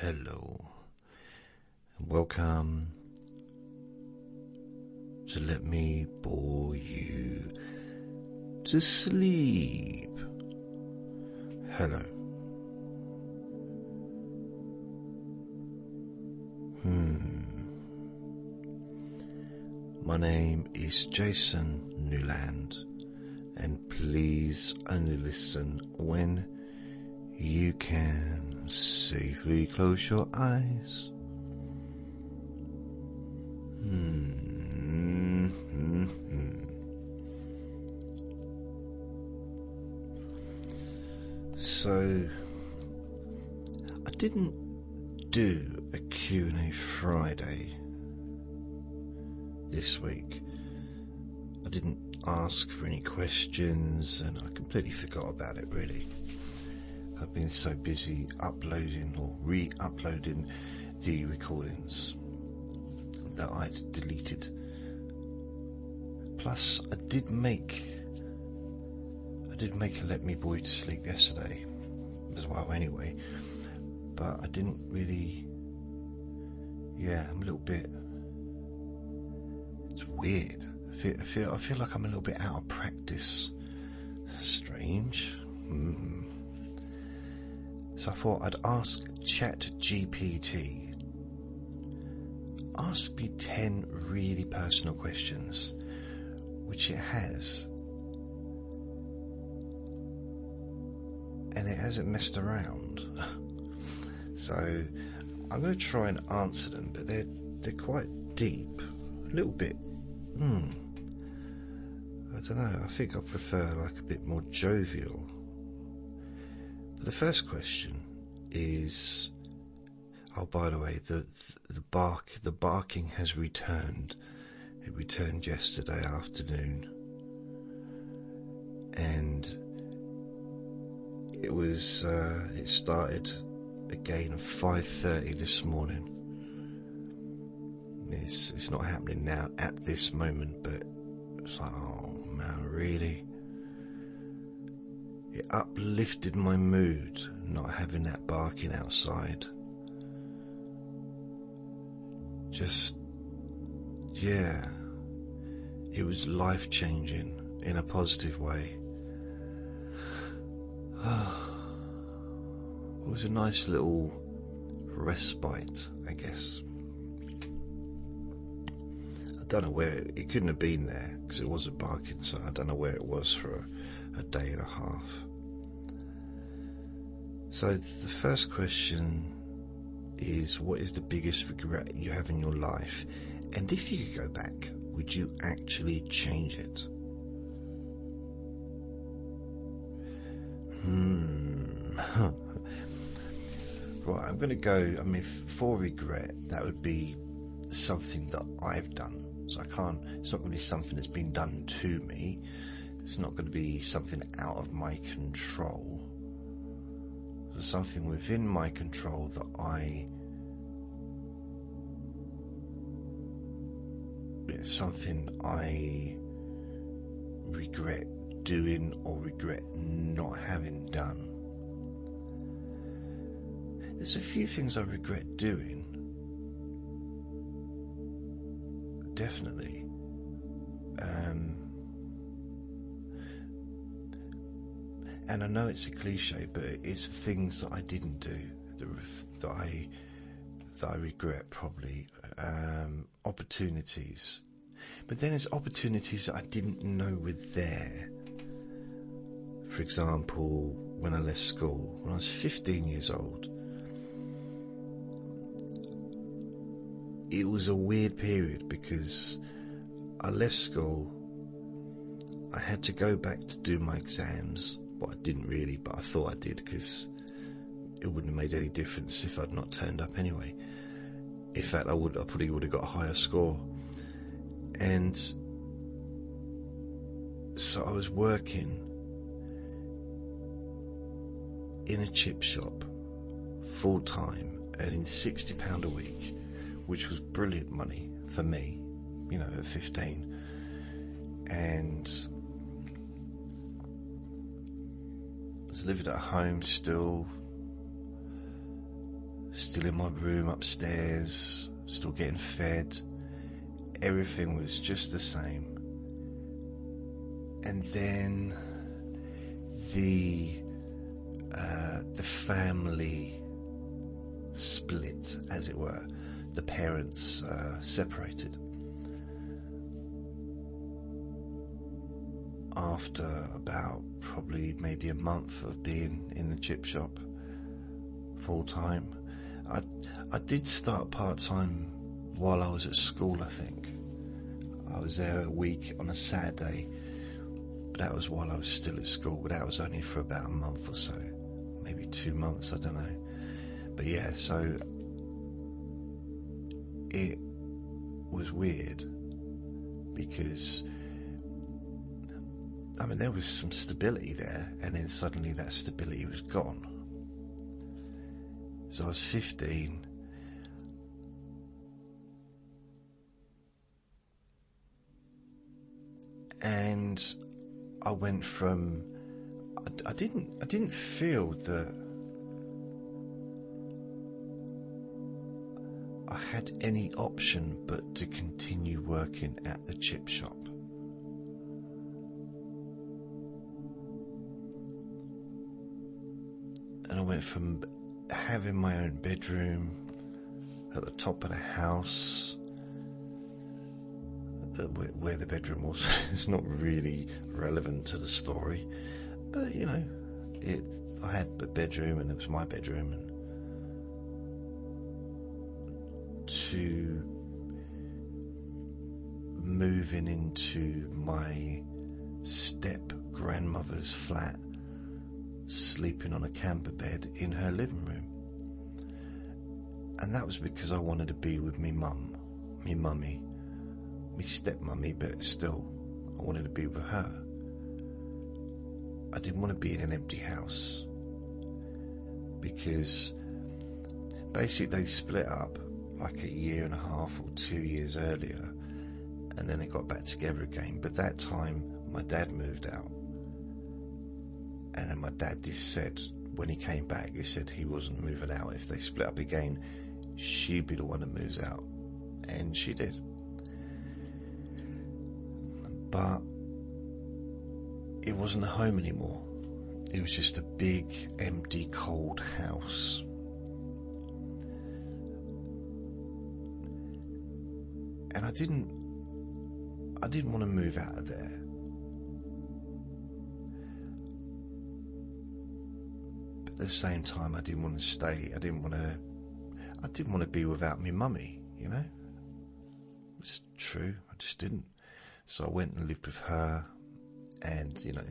Hello, welcome to Let Me Bore You to Sleep. Hello. My name is Jason Newland, and please only listen when you can safely close your eyes. So, I didn't do a Q&A Friday this week. I didn't ask for any questions, and I completely forgot about it, really. I've been so busy uploading or re-uploading the recordings that I'd deleted. Plus, I did make a Let Me Bore You to Sleep yesterday as well anyway, but I didn't really, I'm a little bit, it's weird. I feel like I'm a little bit out of practice. Strange. So I thought I'd ask ChatGPT, ask me 10 really personal questions, which it has, and it hasn't messed around. So I'm going to try and answer them, but they're quite deep, a little bit. I don't know. I think I prefer like a bit more jovial. But the first question is, oh, by the way, the barking has returned. It returned yesterday afternoon, and it started again at 5:30 this morning. It's not happening now at this moment, but it's like, oh man, really? It uplifted my mood not having that barking outside. It was life-changing in a positive way. It was a nice little respite, I guess. I don't know where it couldn't have been there because it wasn't barking, so I don't know where it was for a day and a half. So the first question is, what is the biggest regret you have in your life? And if you could go back, would you actually change it? Right, I'm going to go, for regret, that would be something that I've done. So it's not going to be something that's been done to me. It's not going to be something out of my control. So something within my control that something I regret doing or regret not having done. There's a few things I regret doing. Definitely. And I know it's a cliche, but it's things that I didn't do that I regret, probably. Opportunities. But then there's opportunities that I didn't know were there. For example, when I left school, when I was 15 years old, it was a weird period because I left school, I had to go back to do my exams. Well, I didn't really, but I thought I did because it wouldn't have made any difference if I'd not turned up anyway. In fact, I probably would have got a higher score. And so I was working in a chip shop full time, earning £60 a week, which was brilliant money for me, at 15. And I was living at home still still in my room upstairs, still getting fed. Everything was just the same. And then the family split, as it were. The parents separated. After about probably maybe a month of being in the chip shop full time. I did start part-time while I was at school, I think. I was there a week on a Saturday, but that was while I was still at school, but that was only for about a month or so, maybe 2 months, I don't know. But yeah, so it was weird because, I mean, there was some stability there, and then suddenly that stability was gone. So I was 15, and I went from, I didn't feel that I had any option but to continue working at the chip shop. And I went from having my own bedroom at the top of the house, where the bedroom was. It's not really relevant to the story, but you know, I had a bedroom and it was my bedroom, and to moving into my step grandmother's flat, sleeping on a camper bed in her living room. And that was because I wanted to be with me mum, me mummy, me stepmummy, but still I wanted to be with her. I didn't want to be in an empty house, because basically they split up like a year and a half or 2 years earlier, and then they got back together again. But that time my dad moved out, and then my dad just said, when he came back, he said he wasn't moving out. If they split up again, she'd be the one that moves out. And she did. But it wasn't a home anymore. It was just a big, empty, cold house. And I didn't want to move out of there. At the same time, I didn't want to stay. I didn't want to be without me mummy, you know. It's true, I just didn't. So I went and lived with her, and you know,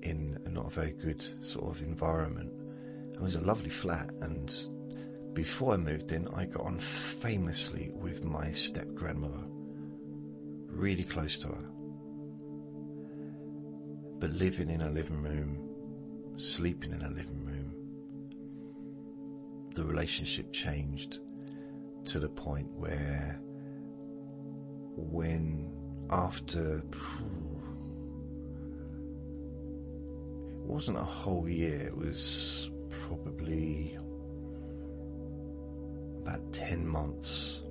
in a not a very good sort of environment. It was a lovely flat, and before I moved in, I got on famously with my step grandmother, really close to her. But living in a living room, sleeping in a living room, the relationship changed to the point where after, it wasn't a whole year, it was probably about 10 months.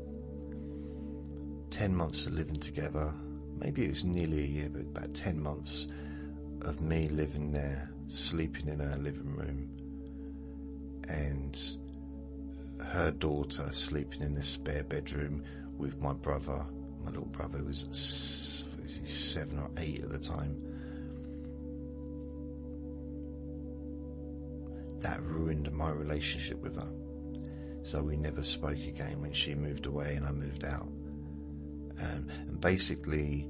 10 months of living together. Maybe it was nearly a year, but about 10 months of me living there, sleeping in her living room, and her daughter sleeping in the spare bedroom with my brother, my little brother, who was 7 or 8 at the time. That ruined my relationship with her. So we never spoke again when she moved away and I moved out. And basically,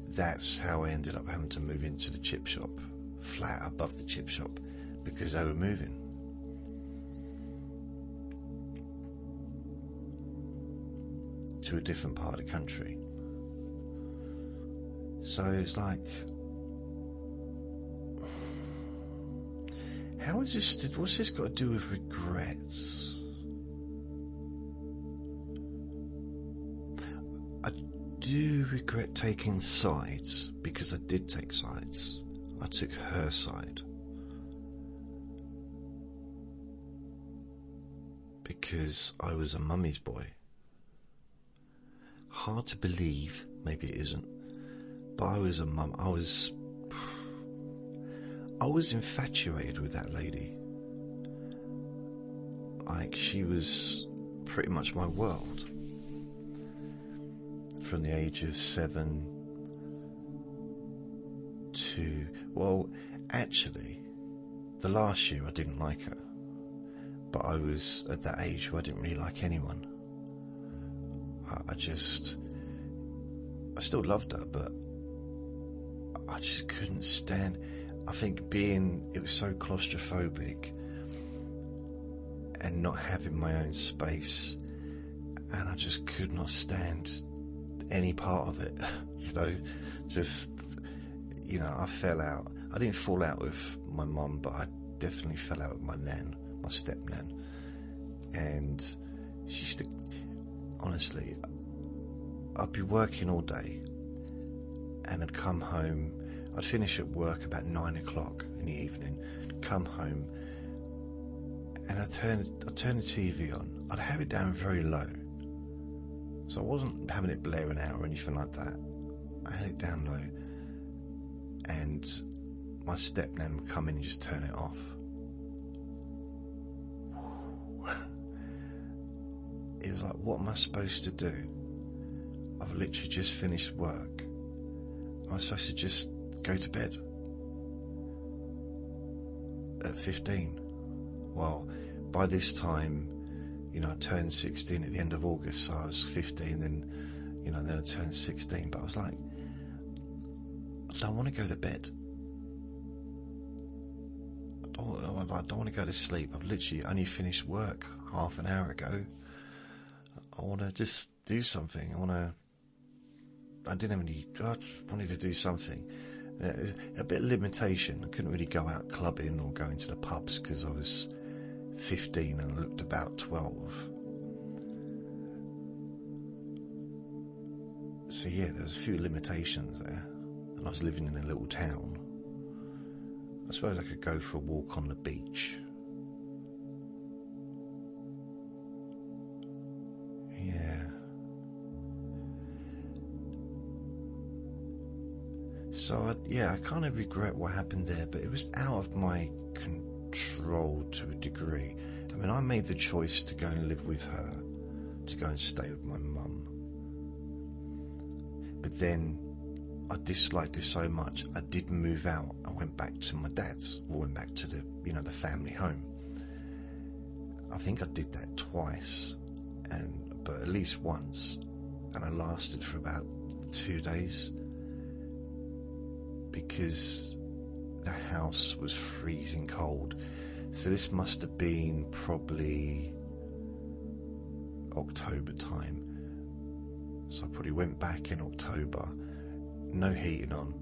that's how I ended up having to move into the chip shop, flat above the chip shop, because they were moving. To a different part of the country. So it's like, what's this got to do with regrets? I do regret taking sides, because I did take sides. I took her side. because I was a mummy's boy. Hard to believe, maybe it isn't, but I was a mum. I was infatuated with that lady. Like, she was pretty much my world. From the age of 7 to, well, actually, the last year I didn't like her. But I was at that age where I didn't really like anyone. I still loved her, but I just couldn't stand. I think it was so claustrophobic and not having my own space, and I just could not stand any part of it. I fell out. I didn't fall out with my mum, but I definitely fell out with my nan, my step nan. And she used to, honestly, I'd be working all day and I'd come home. I'd finish at work about 9 o'clock in the evening, come home, and I'd turn the TV on. I'd have it down very low, so I wasn't having it blaring out or anything like that. I had it down low, and my stepnan would come in and just turn it off. It was like, what am I supposed to do? I've literally just finished work. Am I supposed to just go to bed at 15? Well, by this time, I turned 16 at the end of August, so I was 15, then I turned 16, but I was like, I don't want to go to bed. I don't want to go to sleep. I've literally only finished work half an hour ago. I want to just do something. I just wanted to do something. A bit of limitation. I couldn't really go out clubbing or going to the pubs because I was 15 and I looked about 12. So yeah, there was a few limitations there, and I was living in a little town. I suppose I could go for a walk on the beach. Yeah. So I kind of regret what happened there, but it was out of my control to a degree. I mean, I made the choice to go and live with her, to go and stay with my mum. But then I disliked it so much, I did move out. I went back to my dad's, or went back to the family home. I think I did that twice, but at least once, and I lasted for about 2 days because the house was freezing cold. So this must have been probably October time. So I probably went back in October, no heating on,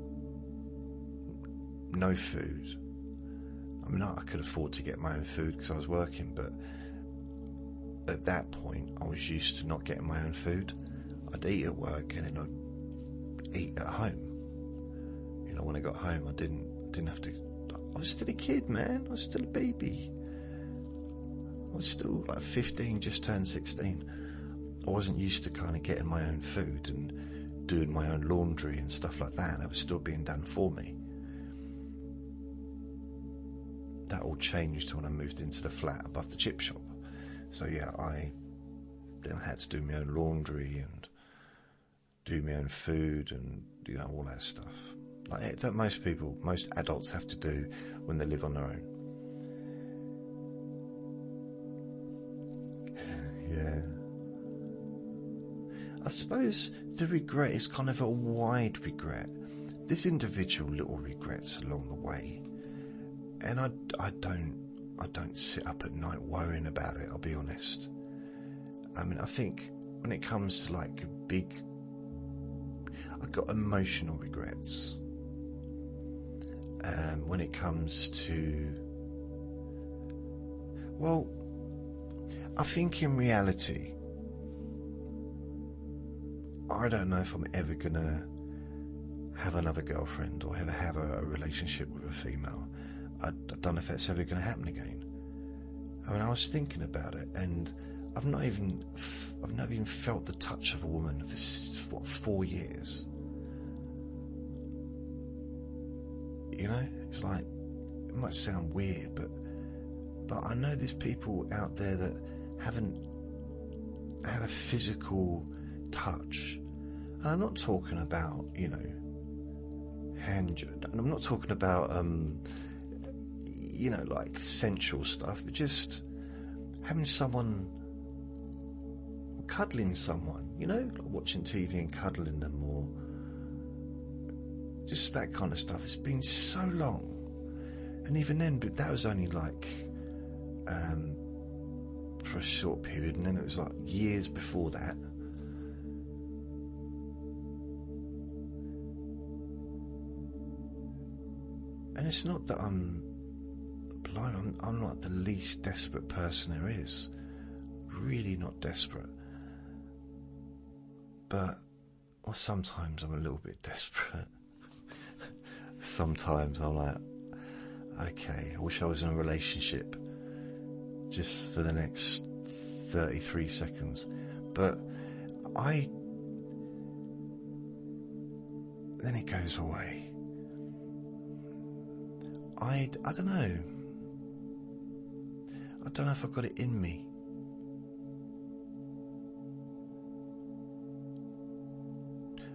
no food. I mean, I could afford to get my own food because I was working, but at that point I was used to not getting my own food. I'd eat at work and then I'd eat at home. When I got home, I didn't have to. I was still a kid, man. I was still a baby. I was still like 15, just turned 16. I wasn't used to kind of getting my own food and doing my own laundry and stuff like that. That was still being done for me. That all changed when I moved into the flat above the chip shop. So yeah, I had to do my own laundry and do my own food and all that stuff. Like that most adults have to do when they live on their own. Yeah. I suppose the regret is kind of a wide regret. There's individual little regrets along the way, and I don't sit up at night worrying about it. I'll be honest. I mean, I think when it comes to like I've got emotional regrets. When it comes to, well, I think in reality, I don't know if I'm ever gonna have another girlfriend or ever have a relationship with a female. I don't know if that's ever gonna happen again. I mean, I was thinking about it, and I've not even felt the touch of a woman for 4 years. You know, it's like, it might sound weird, but I know there's people out there that haven't had a physical touch. And I'm not talking about, you know, and I'm not talking about, you know, like sensual stuff, but just having someone, cuddling someone, you know, like watching TV and cuddling them, or just that kind of stuff. It's been so long. And even then, but that was only like for a short period, and then it was like years before that. And it's not that I'm blind, I'm like the least desperate person there is. Really not desperate. But, well, sometimes I'm a little bit desperate. Sometimes I'm like, okay, I wish I was in a relationship just for the next 33 seconds. But then it goes away. I don't know. I don't know if I've got it in me.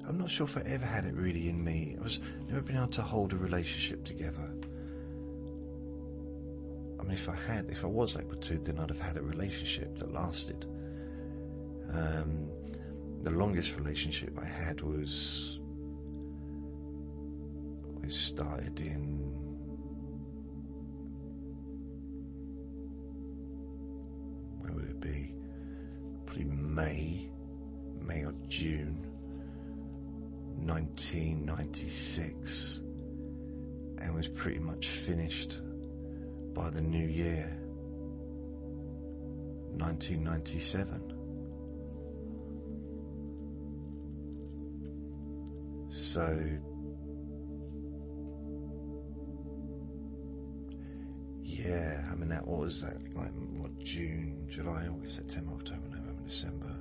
I'm not sure if I ever had it really in me. I was never been able to hold a relationship together. I mean, if I was able to, then I'd have had a relationship that lasted. The longest relationship I had was, it started in, where would it be? Probably May or June 1996, and was pretty much finished by the new year 1997. So yeah, I mean, that was that, like, what, June, July, August, September, October, November, December.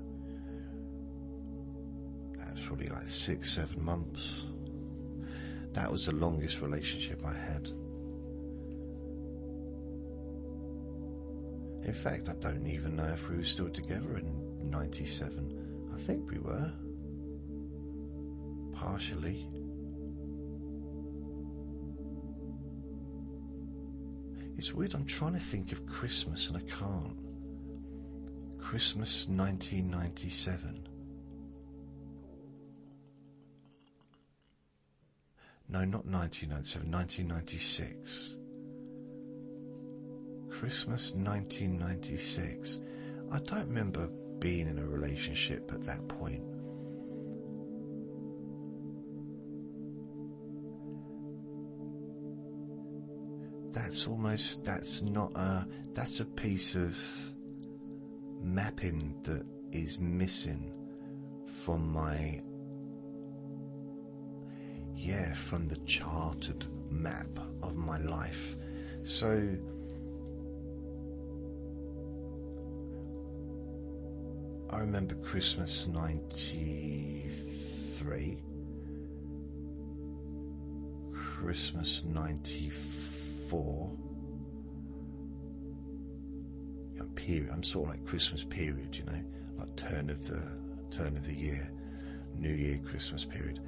That was probably like 6-7 months. That was the longest relationship I had. In fact, I don't even know if we were still together in 97. I think we were. Partially. It's weird, I'm trying to think of Christmas and I can't. Christmas 1997. No, not 1997, 1996. Christmas 1996. I don't remember being in a relationship at that point. That's a piece of mapping that is missing from from the charted map of my life. So I remember Christmas 93, Christmas 94, period. I'm sort of like Christmas period, you know, like turn of the year, New Year, Christmas period.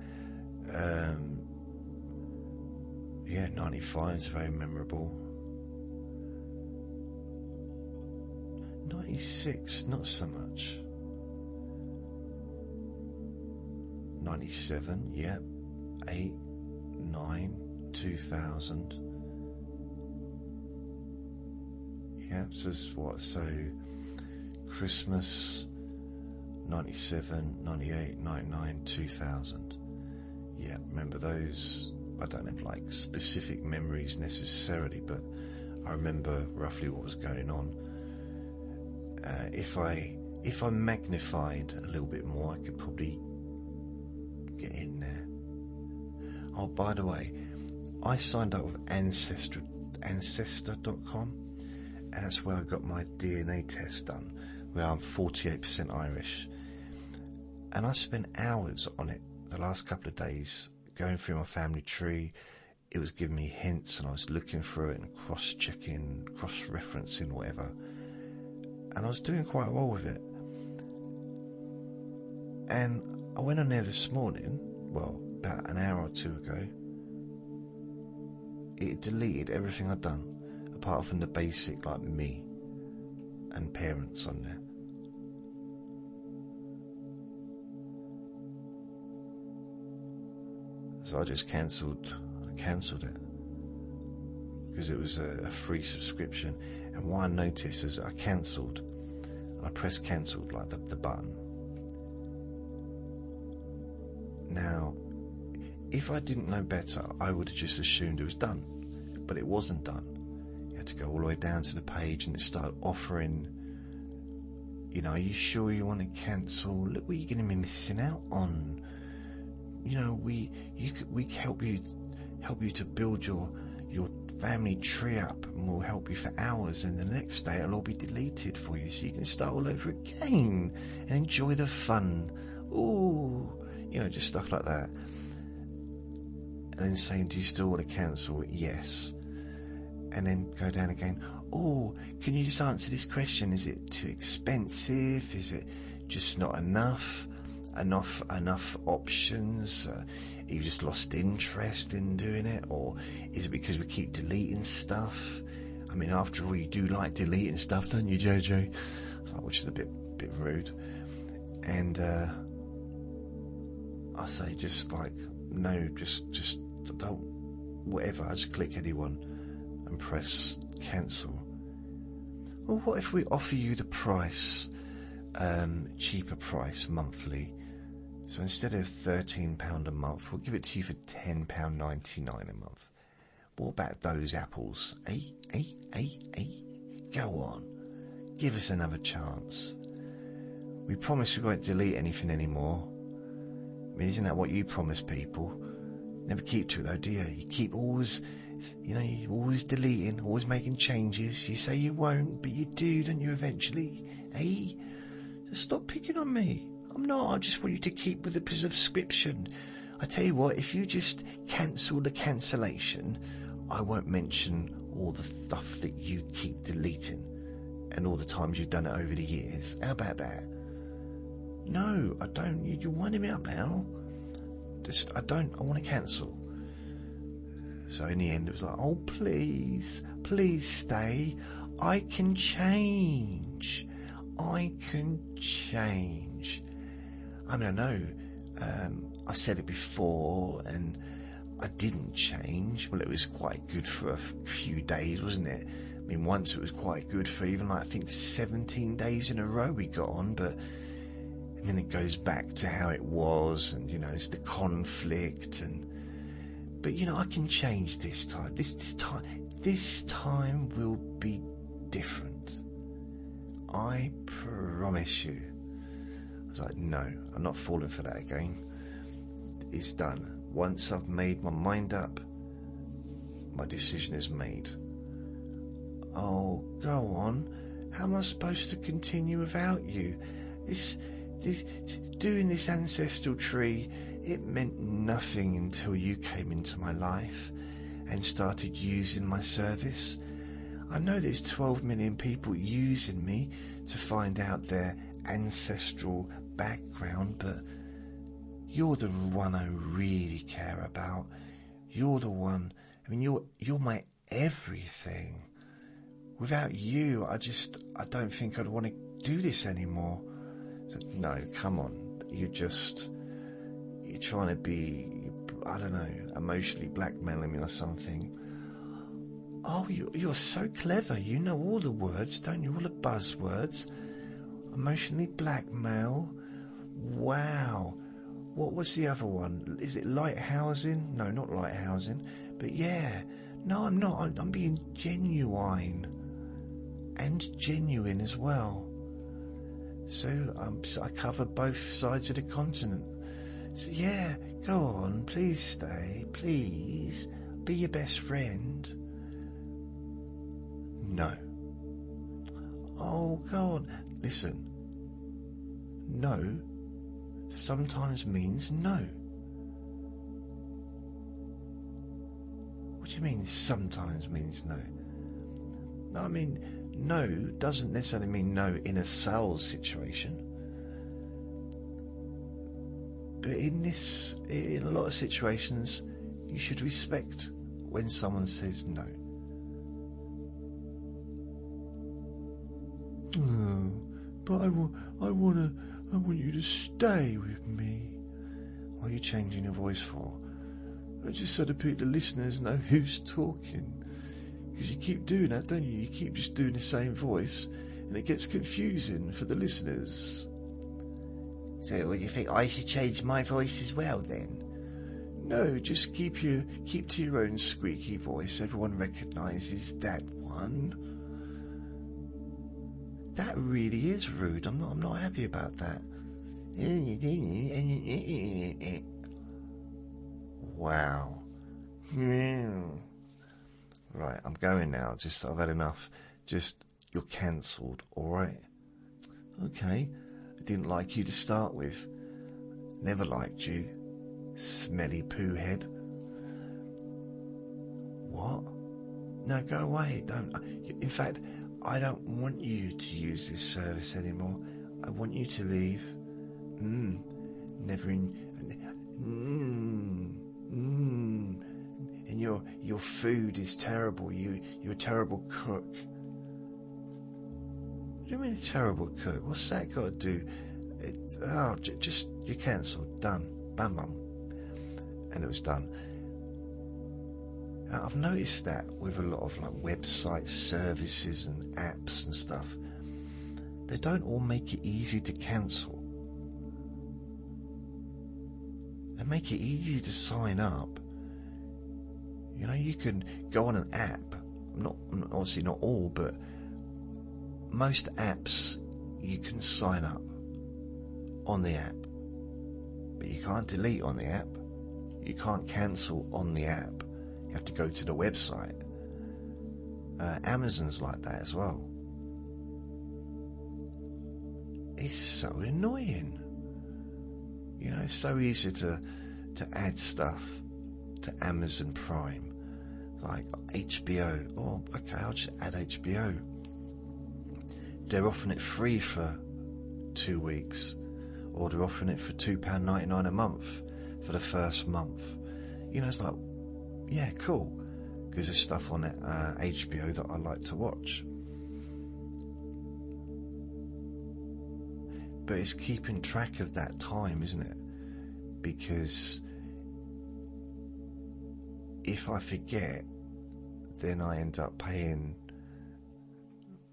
95 is very memorable. 96, not so much. 97, 8, 9, 2000. So Christmas 97, 98, 99, 2000. Yeah, remember those. I don't have like specific memories necessarily, but I remember roughly what was going on. If I magnified a little bit more, I could probably get in there. Oh, by the way, I signed up with Ancestor.com, and that's where I got my DNA test done, where I'm 48% Irish. And I spent hours on it the last couple of days, going through my family tree. It was giving me hints, and I was looking through it and cross-checking, cross-referencing, whatever. And I was doing quite well with it. And I went on there this morning, well, about an hour or two ago. It deleted everything I'd done, apart from the basic, like me and parents on there. So I just cancelled it because it was a free subscription. And what I noticed is I cancelled, and I pressed cancelled, like the button. Now, if I didn't know better, I would have just assumed it was done, but it wasn't done. You had to go all the way down to the page, and it started offering, you know, are you sure you want to cancel? Look what you're going to be missing out on. You know, we can help you to build your family tree up, and we'll help you for hours, and the next day it'll all be deleted for you, so you can start all over again and enjoy the fun. Ooh, you know, just stuff like that. And then saying, do you still want to cancel? Yes. And then go down again. Oh, can you just answer this question? Is it too expensive? Is it just not enough options? You just lost interest in doing it? Or is it because we keep deleting stuff? I mean, after all, you do like deleting stuff, don't you, JJ? Which is a bit rude. And I say, just like, no, just don't, whatever. I just click anyone and press cancel. Well, what if we offer you the price, cheaper price monthly? So instead of £13 a month, we'll give it to you for £10.99 a month. What about those apples? Go on. Give us another chance. We promise we won't delete anything anymore. I mean, isn't that what you promise people? Never keep to it though, do you? You keep always, you know, you're always deleting, always making changes. You say you won't, but you do, don't you, eventually? Just stop picking on me. I'm not. I just want you to keep with the subscription. I tell you what, if you just cancel the cancellation, I won't mention all the stuff that you keep deleting and all the times you've done it over the years. How about that? No, I don't. You're winding me up now. I want to cancel. So in the end, it was like, oh, please stay. I can change. I mean, I know, I said it before and I didn't change. Well, it was quite good for a few days, wasn't it? I mean, once it was quite good for even, like, I think 17 days in a row we got on, and then it goes back to how it was, and, you know, it's the conflict, but, you know, I can change this time. This time will be different. I promise you. I was like, no, I'm not falling for that again. It's done. Once I've made my mind up, my decision is made. Oh, go on. How am I supposed to continue without you? Doing this ancestral tree, it meant nothing until you came into my life and started using my service. I know there's 12 million people using me to find out their ancestral background, but you're the one I really care about. You're the one. I mean, you're my everything. Without you, I don't think I'd want to do this anymore. So, no, come on. You're trying to be, I don't know, emotionally blackmailing me or something. Oh, you're so clever. You know all the words, don't you? All the buzzwords. Emotionally blackmail. Wow. What was the other one? Is it lighthousing? No, not lighthousing. But yeah. No, I'm not. I'm being genuine. And genuine as well. So I cover both sides of the continent. So yeah, go on. Please stay. Please. Be your best friend. No. Oh, go on. Listen. No sometimes means no. What do you mean sometimes means no? No, I mean, no doesn't necessarily mean no in a sales situation. But in a lot of situations, you should respect when someone says no. Oh, but I want you to stay with me. What are you changing your voice for? I just so the listeners know who's talking. Because you keep doing that, don't you? You keep just doing the same voice, and it gets confusing for the listeners. So, what do you think? I should change my voice as well, then? No, just keep to your own squeaky voice. Everyone recognises that one. That really is rude. I'm not happy about that. Wow. Right, I'm going now. I've had enough. You're cancelled, alright? Okay. I didn't like you to start with. Never liked you. Smelly poo head. What? No, go away. Don't. In fact, I don't want you to use this service anymore. I want you to leave. Never in. And your food is terrible. You're a terrible cook. What do you mean a terrible cook? What's that got to do? You're cancelled. Done. Bam bam. And it was done. I've noticed that with a lot of like website services and apps and stuff, they don't all make it easy to cancel. They make it easy to sign up. You know, you can go on an app, obviously not all, but most apps you can sign up on the app, but you can't delete on the app, you can't cancel on the app. You have to go to the website. Amazon's like that as well. It's so annoying. You know, it's so easy to add stuff to Amazon Prime, like HBO. Oh, okay, I'll just add HBO. They're offering it free for 2 weeks, or they're offering it for £2.99 a month for the first month. You know, it's like, yeah, cool, because there's stuff on HBO that I like to watch. But it's keeping track of that time, isn't it? Because if I forget, then I end up paying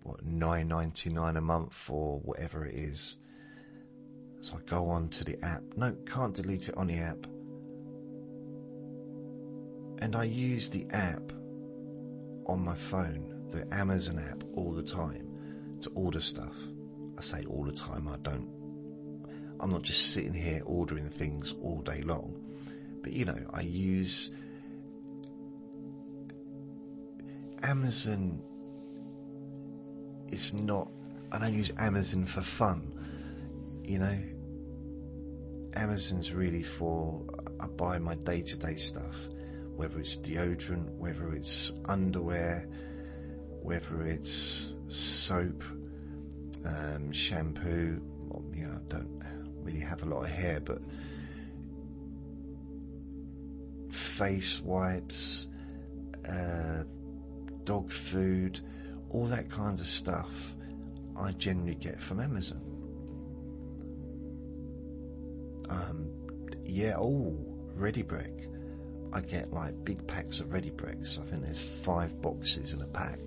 $9.99 a month or whatever it is. So I go on to the app. No, can't delete it on the app. And I use the app on my phone, the Amazon app, all the time to order stuff. I say all the time, I'm not just sitting here ordering things all day long. But, you know, I use Amazon. I don't use Amazon for fun. You know, Amazon's really I buy my day-to-day stuff. Whether it's deodorant, whether it's underwear, whether it's soap, shampoo. Well, you know, I don't really have a lot of hair, but face wipes, dog food, all that kinds of stuff I generally get from Amazon. Ready Break. I get like big packs of Ready Breaks. I think there's 5 boxes in a pack,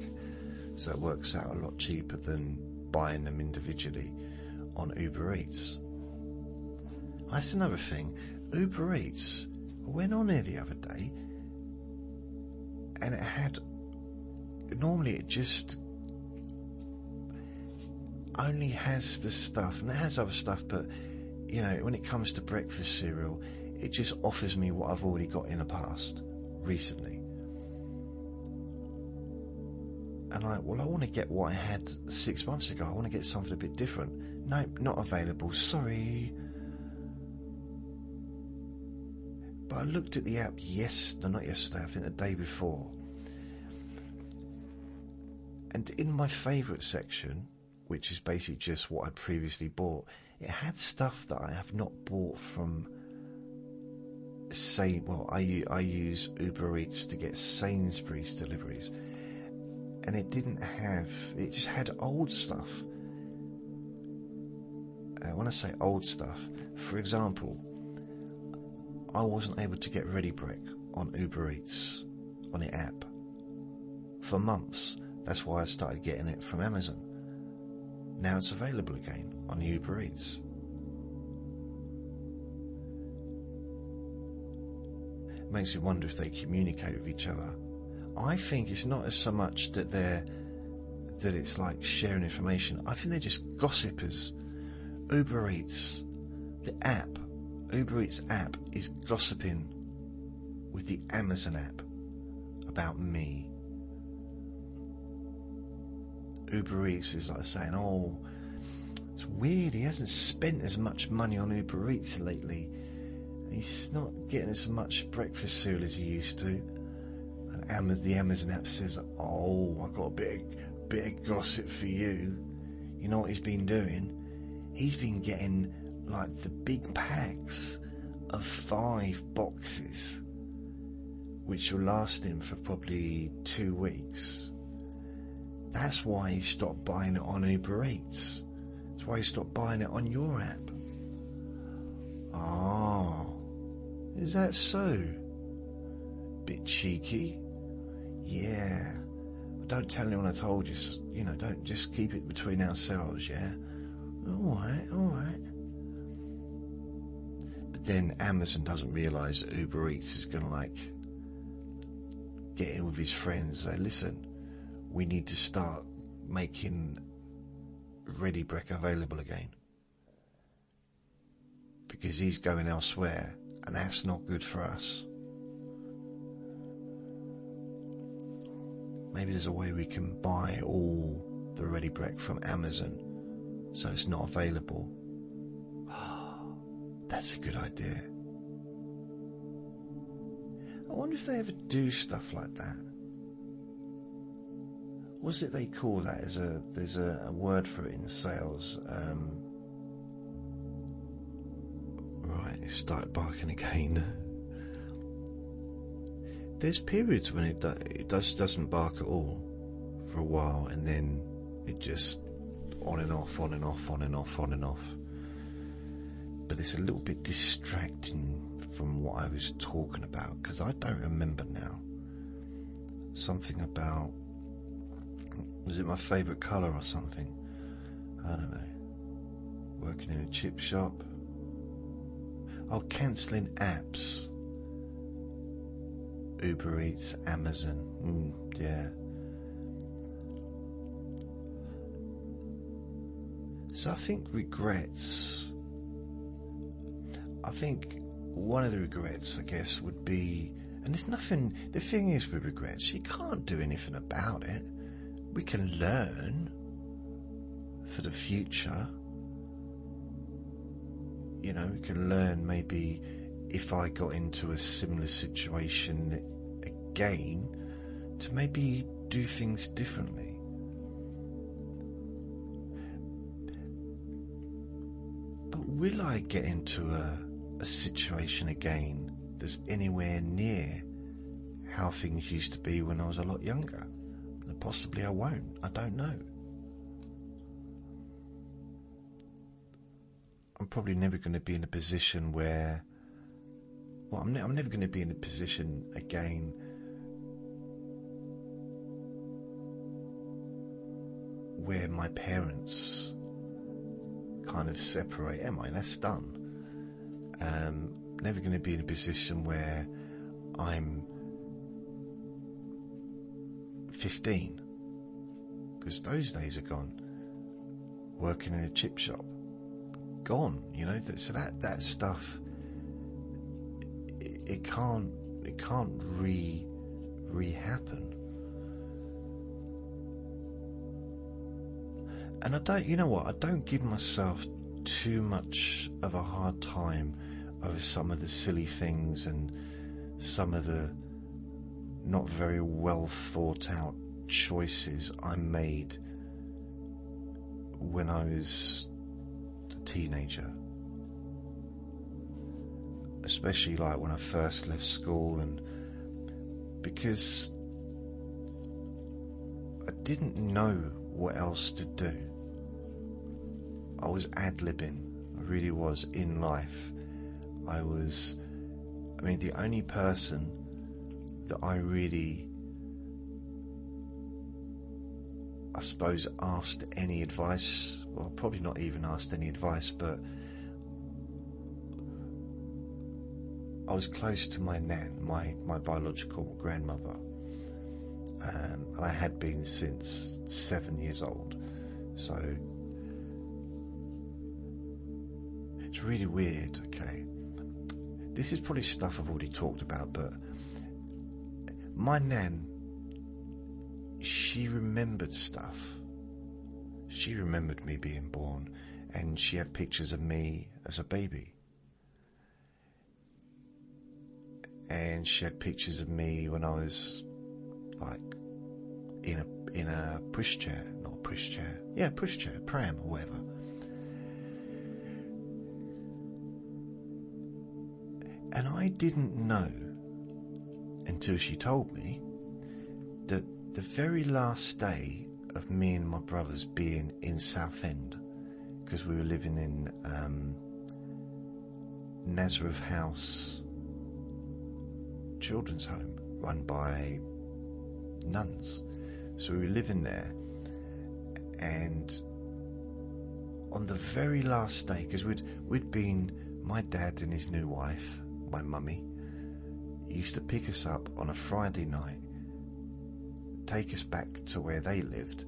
so it works out a lot cheaper than buying them individually on Uber Eats. That's another thing. Uber Eats, I went on there the other day, and normally it just only has the stuff, and it has other stuff, but you know, when it comes to breakfast cereal, it just offers me what I've already got in the past, recently. And I want to get what I had 6 months ago. I want to get something a bit different. Nope, not available. Sorry. But I looked at the app not yesterday, I think the day before. And in my favourite section, which is basically just what I previously bought, it had stuff that I have not bought from, I use Uber Eats to get Sainsbury's deliveries. And it just had old stuff. When I say old stuff, for example, I wasn't able to get Ready Brek on Uber Eats, on the app, for months. That's why I started getting it from Amazon. Now it's available again on Uber Eats. It makes me wonder if they communicate with each other. I think it's not as so much that it's like sharing information. I think they're just gossipers. Uber Eats, Uber Eats app is gossiping with the Amazon app about me. Uber Eats is like saying, oh, it's weird, he hasn't spent as much money on Uber Eats lately. He's not getting as much breakfast cereal as he used to. And the Amazon app says, oh, I've got a bit of gossip for you. You know what he's been doing? He's been getting like the big packs of 5 boxes, which will last him for probably 2 weeks. That's why he stopped buying it on Uber Eats. That's why he stopped buying it on your app. Oh, is that so? Bit cheeky. Yeah. But don't tell anyone I told you. Don't just keep it between ourselves, yeah? Alright. But then Amazon doesn't realise that Uber Eats is going to get in with his friends and say, listen, we need to start making Ready Brek available again. Because he's going elsewhere, and that's not good for us. Maybe there's a way we can buy all the Ready Brek from Amazon so it's not available. That's a good idea. I wonder if they ever do stuff like that. What's it they call that? There's a word for it in sales. Right, it started barking again. There's periods when it doesn't bark at all for a while, and then it just on and off. But it's a little bit distracting from what I was talking about, because I don't remember now. Something about, was it my favourite colour or something? I don't know. Working in a chip shop. Oh, cancelling apps. Uber Eats, Amazon, yeah. So I think regrets. I think one of the regrets, I guess, would be, and there's nothing, the thing is with regrets, you can't do anything about it. We can learn for the future. We can learn maybe if I got into a similar situation again to maybe do things differently. But will I get into a situation again that's anywhere near how things used to be when I was a lot younger? Possibly I won't. I don't know. I'm probably never going to be in a position where, I'm never going to be in a position again where my parents kind of separate. Am I? That's done. Never going to be in a position where I'm 15, because those days are gone. Working in a chip shop, gone. So that stuff, it can't re-happen. And I don't, you know what, I don't give myself too much of a hard time over some of the silly things and some of the not very well thought out choices I made when I was a teenager. Especially like when I first left school, and because I didn't know what else to do. I was ad-libbing, I really was, in life. I mean, the only person that I really, I suppose, asked any advice, well, probably not even asked any advice, but I was close to my nan, my biological grandmother, and I had been since 7 years old. So it's really weird, okay? This is probably stuff I've already talked about, but my nan, she remembered stuff. She remembered me being born, and she had pictures of me as a baby. And she had pictures of me when I was like in a pushchair, not pushchair, yeah, pushchair, pram or whatever. And I didn't know until she told me that the very last day of me and my brothers being in Southend, because we were living in Nazareth House children's home run by nuns, so we were living there, and on the very last day, because we'd been, my dad and his new wife, my mummy, used to pick us up on a Friday night, take us back to where they lived,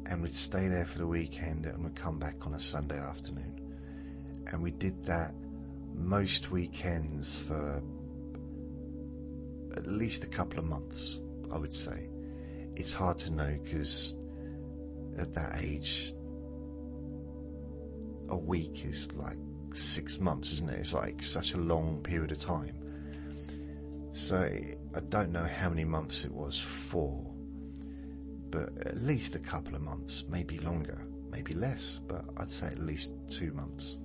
and we'd stay there for the weekend, and we'd come back on a Sunday afternoon. And we did that most weekends for at least a couple of months, I would say. It's hard to know, because at that age, a week is like 6 months, isn't it? It's like such a long period of time. So I don't know how many months it was for, but at least a couple of months, maybe longer, maybe less, but I'd say at least 2 months.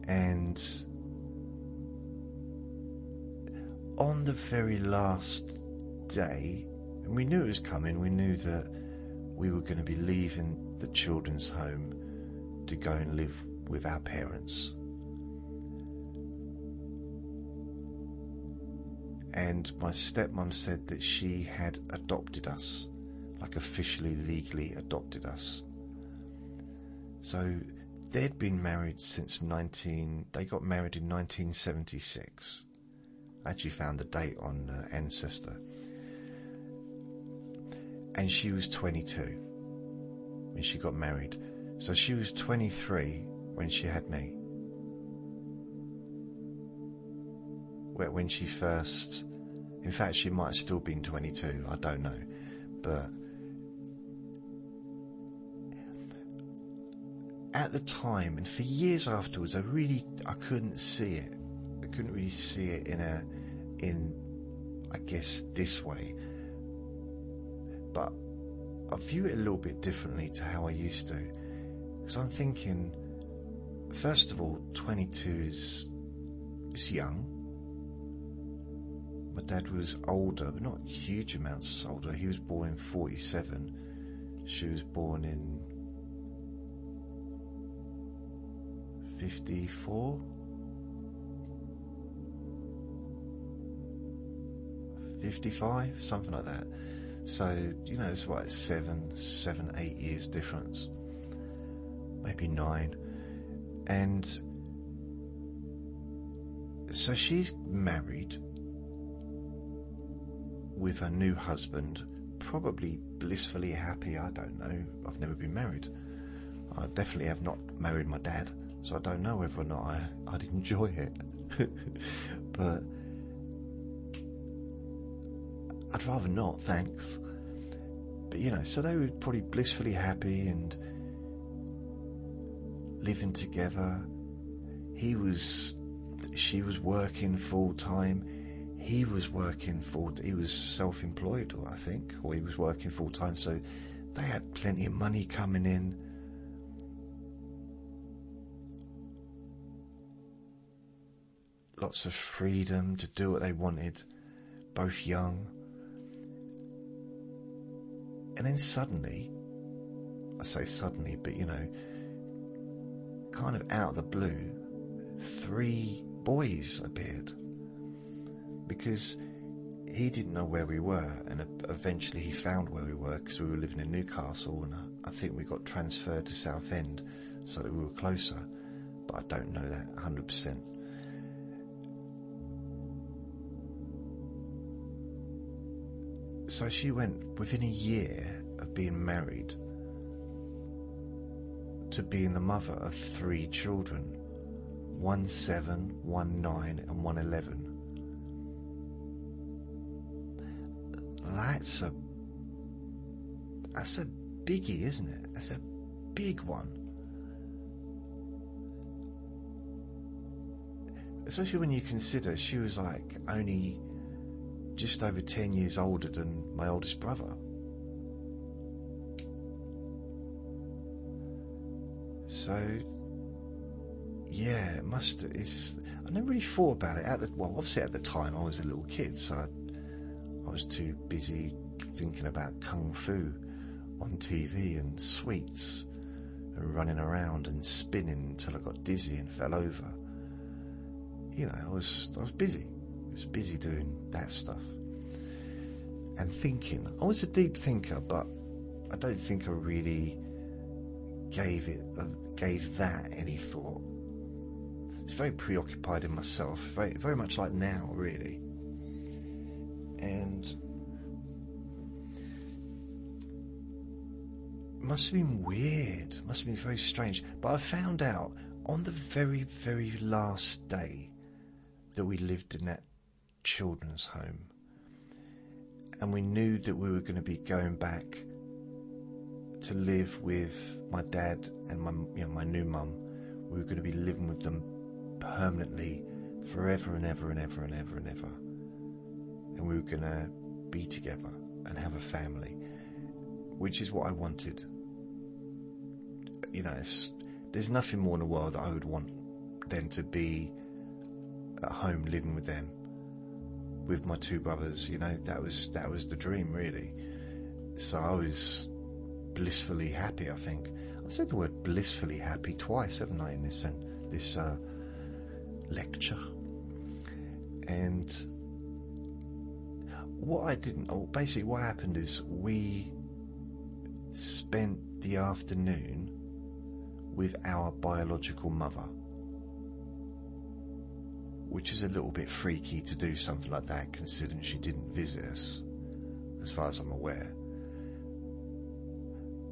And on the very last day, and we knew it was coming, we knew that we were going to be leaving the children's home to go and live with our parents. And my stepmom said that she had adopted us, like officially, legally adopted us. So they'd been married since they got married in 1976. I actually found the date on Ancestor. And she was 22 when she got married. So she was 23 when she had me. When she first, in fact, she might have still been 22, I don't know, but at the time and for years afterwards, I couldn't see it. I couldn't really see it in I guess this way, but I view it a little bit differently to how I used to, because I'm thinking, first of all, 22 is young. My dad was older, but not huge amounts older. He was born in 47. She was born in 54. 55, something like that. So, you know, it's like 7, 8 years difference. Maybe 9. And so she's married with her new husband, probably blissfully happy. I don't know. I've never been married. I definitely have not married my dad, so I don't know whether or not I'd enjoy it. But I'd rather not, thanks. But so they were probably blissfully happy and living together. She was working full time. He was self-employed, I think, or he was working full time. So they had plenty of money coming in. Lots of freedom to do what they wanted, both young. And then suddenly, I say suddenly, but kind of out of the blue, 3 boys appeared. Because he didn't know where we were, and eventually he found where we were because we were living in Newcastle, and I think we got transferred to Southend so that we were closer, but I don't know that 100%. So she went, within a year of being married, to being the mother of 3 children, 1 7, 1 9 and 1 11. That's a biggie, isn't it? That's a big one. Especially when you consider she was like only just over 10 years older than my oldest brother. So yeah, I never really thought about it obviously at the time I was a little kid, so I was too busy thinking about kung fu on TV and sweets and running around and spinning until I got dizzy and fell over. I was busy. I was busy doing that stuff and thinking. I was a deep thinker, but I don't think I really gave that any thought. I was very preoccupied in myself, very, very much like now, really. And it must have been weird, must have been very strange. But I found out on the very, very last day that we lived in that children's home, and we knew that we were going to be going back to live with my dad and my new mum. We were going to be living with them permanently, forever and ever and ever and ever and ever. And we were going to be together and have a family, which is what I wanted. There's nothing more in the world that I would want than to be at home living with them, with my 2 brothers. That was the dream, really. So I was blissfully happy, I think. I said the word blissfully happy twice, haven't I, in this lecture. And what happened is we spent the afternoon with our biological mother, which is a little bit freaky to do something like that, considering she didn't visit us, as far as I'm aware.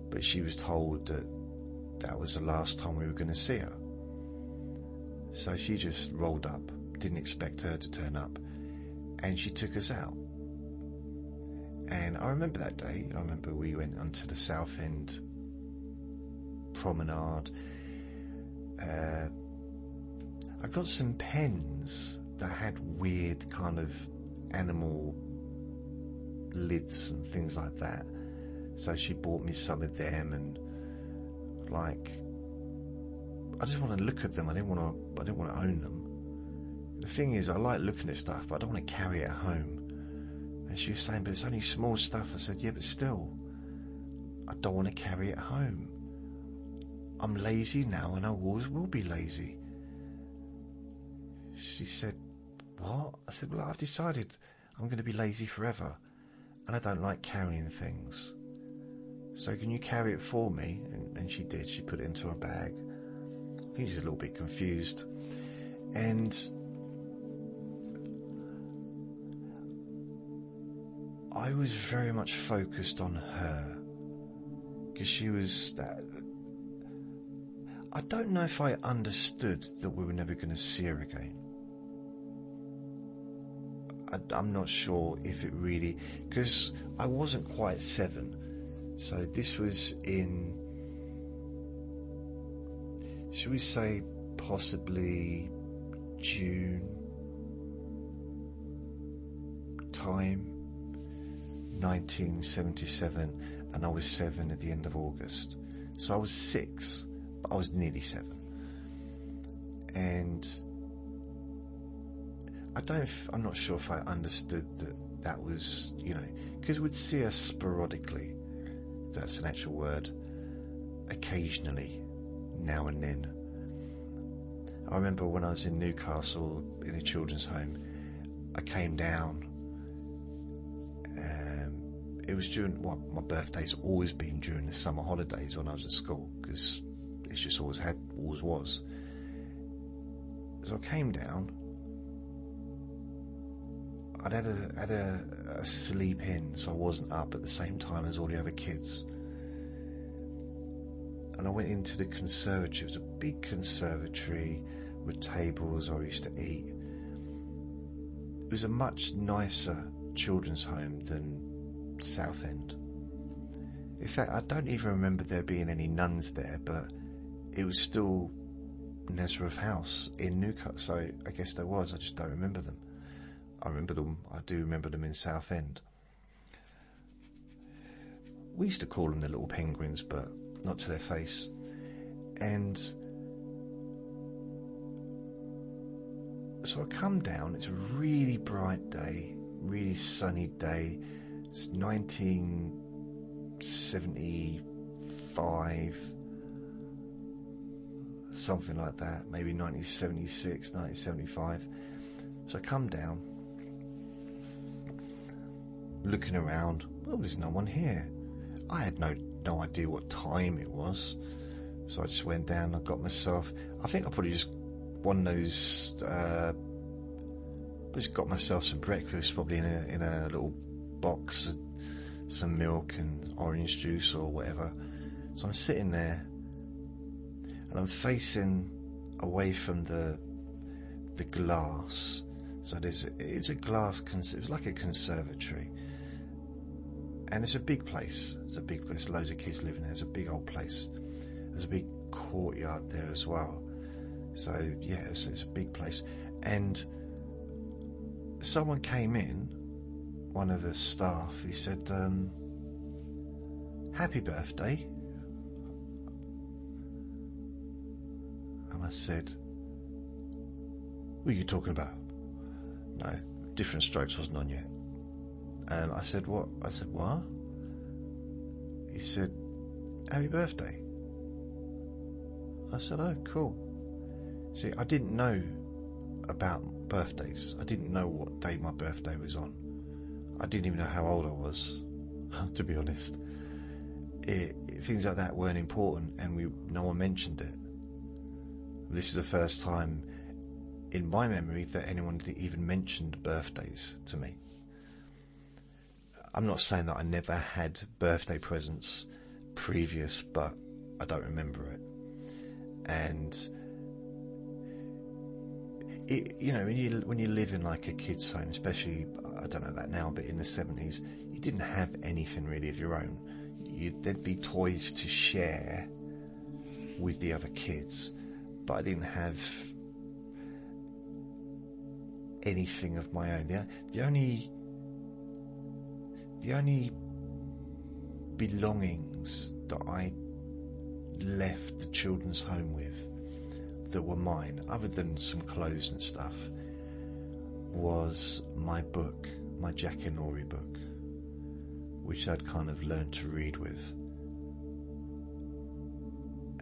But she was told that was the last time we were going to see her. So she just rolled up, didn't expect her to turn up, and she took us out. And I remember that day. I remember we went onto the Southend promenade. I got some pens that had weird kind of animal lids and things like that. So she bought me some of them, and I just want to look at them. I didn't want to own them. The thing is, I like looking at stuff, but I don't want to carry it at home. And she was saying, but it's only small stuff. I said, yeah, but still, I don't want to carry it home. I'm lazy now, and I always will be lazy. She said, what? I said, well, I've decided I'm going to be lazy forever, and I don't like carrying things. So can you carry it for me? And she did. She put it into her bag. I think she's a little bit confused. And I was very much focused on her, because she was that. I don't know if I understood that we were never going to see her again. I'm not sure if it really, because I wasn't quite 7, So this was in, should we say, possibly June time, 1977, and I was 7 at the end of August. So I was 6, but I was nearly 7. And I'm not sure if I understood that was, because we'd see us sporadically, if that's an actual word, occasionally, now and then. I remember when I was in Newcastle in a children's home, I came down. It was during, my birthday's always been during the summer holidays when I was at school, because it's just always was. So I came down. I'd had a sleep in, so I wasn't up at the same time as all the other kids. And I went into the conservatory. It was a big conservatory with tables where I used to eat. It was a much nicer children's home than Southend. In fact, I don't even remember there being any nuns there, but it was still Nazareth House in Newcastle, so I guess there was. I just don't remember them. I do remember them in Southend. We used to call them the little penguins, but not to their face. And so I come down, it's a really bright day, really sunny day. It's 1975, something like that, maybe 1976, 1975. So I come down, looking around. Oh, there's no one here. I had no idea what time it was, so I just went down. I got myself, I think I probably just one of those, just got myself some breakfast, probably in a little box, some milk and orange juice or whatever. So I'm sitting there and I'm facing away from the glass. So it's a glass, it was like a conservatory, and it's a big place. Loads of kids living there. It's a big old place. There's a big courtyard there as well. So yeah, it's a big place. And someone came in, one of the staff. He said, "Happy birthday." And I said, "What are you talking about?" No, Different Strokes wasn't on yet. And I said, "What?" I said, "What?" He said, "Happy birthday." I said, "Oh, cool." See, I didn't know about birthdays. I didn't know what day my birthday was on. I didn't even know how old I was, to be honest. Things like that weren't important, and no one mentioned it. This is the first time in my memory that anyone even mentioned birthdays to me. I'm not saying that I never had birthday presents previous, but I don't remember it. And when you live in like a kid's home, especially, I don't know about now, but in the 70s, you didn't have anything really of your own. There'd be toys to share with the other kids, but I didn't have anything of my own. The only belongings that I left the children's home with that were mine, other than some clothes and stuff, was my book, my Jackanory book, which I'd kind of learned to read with.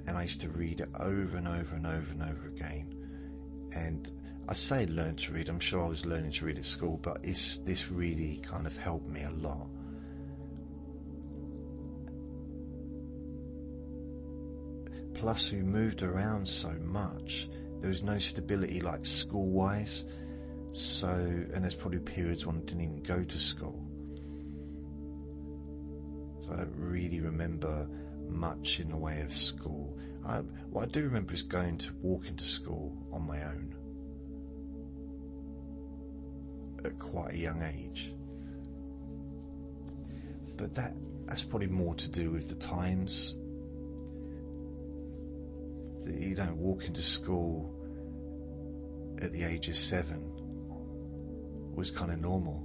And I used to read it over and over and over and over again. And I say learn to read, I'm sure I was learning to read at school, but this really kind of helped me a lot. Plus, we moved around so much, there was no stability like school-wise. So, and there's probably periods when I didn't even go to school. So I don't really remember much in the way of school. What I do remember is walking to school on my own at quite a young age. But that's probably more to do with the times. You don't walk into school at the age of 7 was kind of normal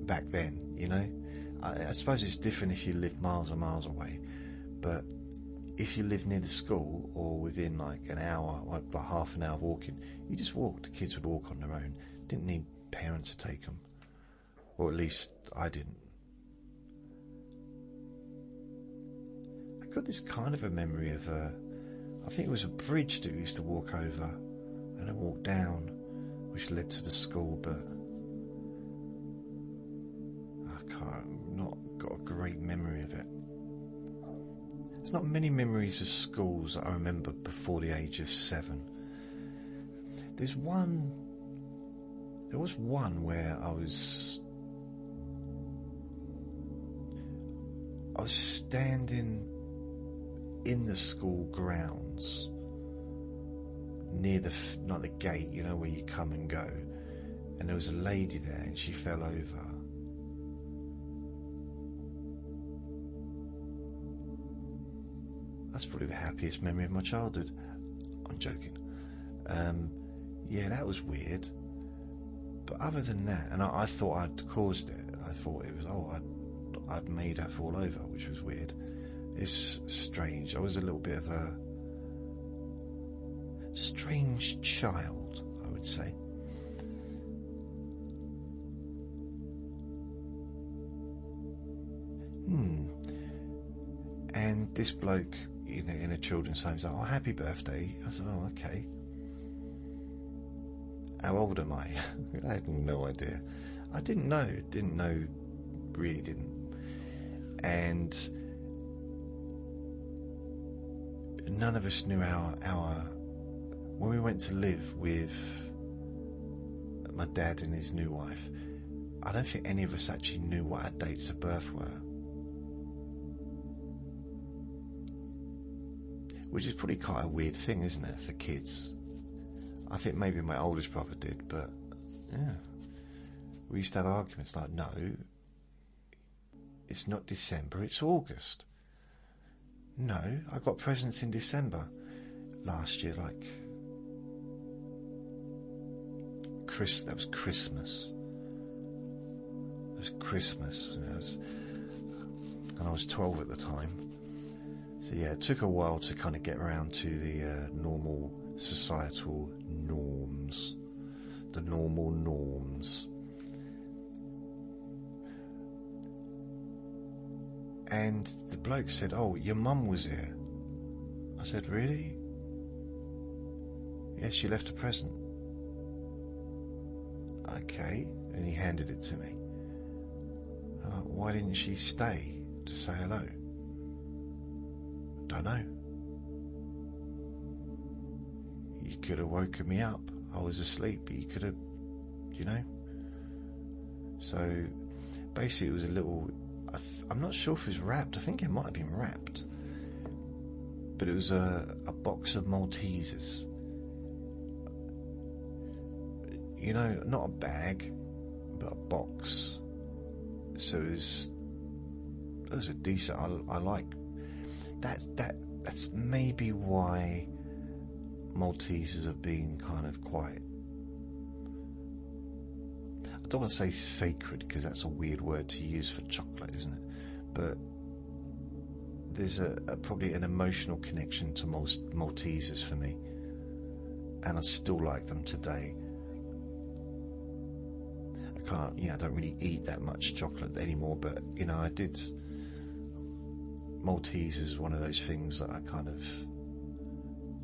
back then, you know. I suppose it's different if you live miles and miles away, but if you live near the school or within like an hour, like half an hour walking, you just walked. The kids would walk on their own. Didn't need parents to take them, or at least I didn't. I got this kind of a memory of I think it was a bridge that we used to walk over and then walk down, which led to the school, but not got a great memory of it. There's not many memories of schools that I remember before the age of 7. There was one where I was standing in the school grounds near not the gate, you know, where you come and go, and there was a lady there and she fell over. That's probably the happiest memory of my childhood. I'm joking. Yeah, that was weird. But other than that, and I thought I'd caused it. I thought it was, I'd made her fall over, which was weird. It's strange. I was a little bit of a strange child, I would say. And this bloke in a children's home was like, "Oh, happy birthday." I said, "Oh, okay. How old am I?" I had no idea. I didn't know, really didn't. And none of us knew our when we went to live with my dad and his new wife, I don't think any of us actually knew what our dates of birth were. Which is probably quite a weird thing, isn't it, for kids? I think maybe my oldest brother did, but yeah. We used to have arguments like, no, it's not December, it's August. No, I got presents in December last year, like that was Christmas. It was Christmas, and I was 12 at the time. So yeah, it took a while to kind of get around to the normal societal norms, the normal norms. And the bloke said, "Oh, your mum was here." I said, "Really?" "Yeah, she left a present." "Okay," and he handed it to me. I'm like, "Why didn't she stay to say hello?" "Don't know. You could have woken me up. I was asleep. You could have, you know." So basically it was a little, I'm not sure if it was wrapped. I think it might have been wrapped. But it was a box of Maltesers. You know, not a bag, but a box. So it was a decent, I like that's maybe why Maltesers have been kind of quite, I don't want to say sacred because that's a weird word to use for chocolate, isn't it? But there's probably an emotional connection to Maltesers for me, and I still like them today. I don't really eat that much chocolate anymore, but I did. Maltesers is one of those things that I kind of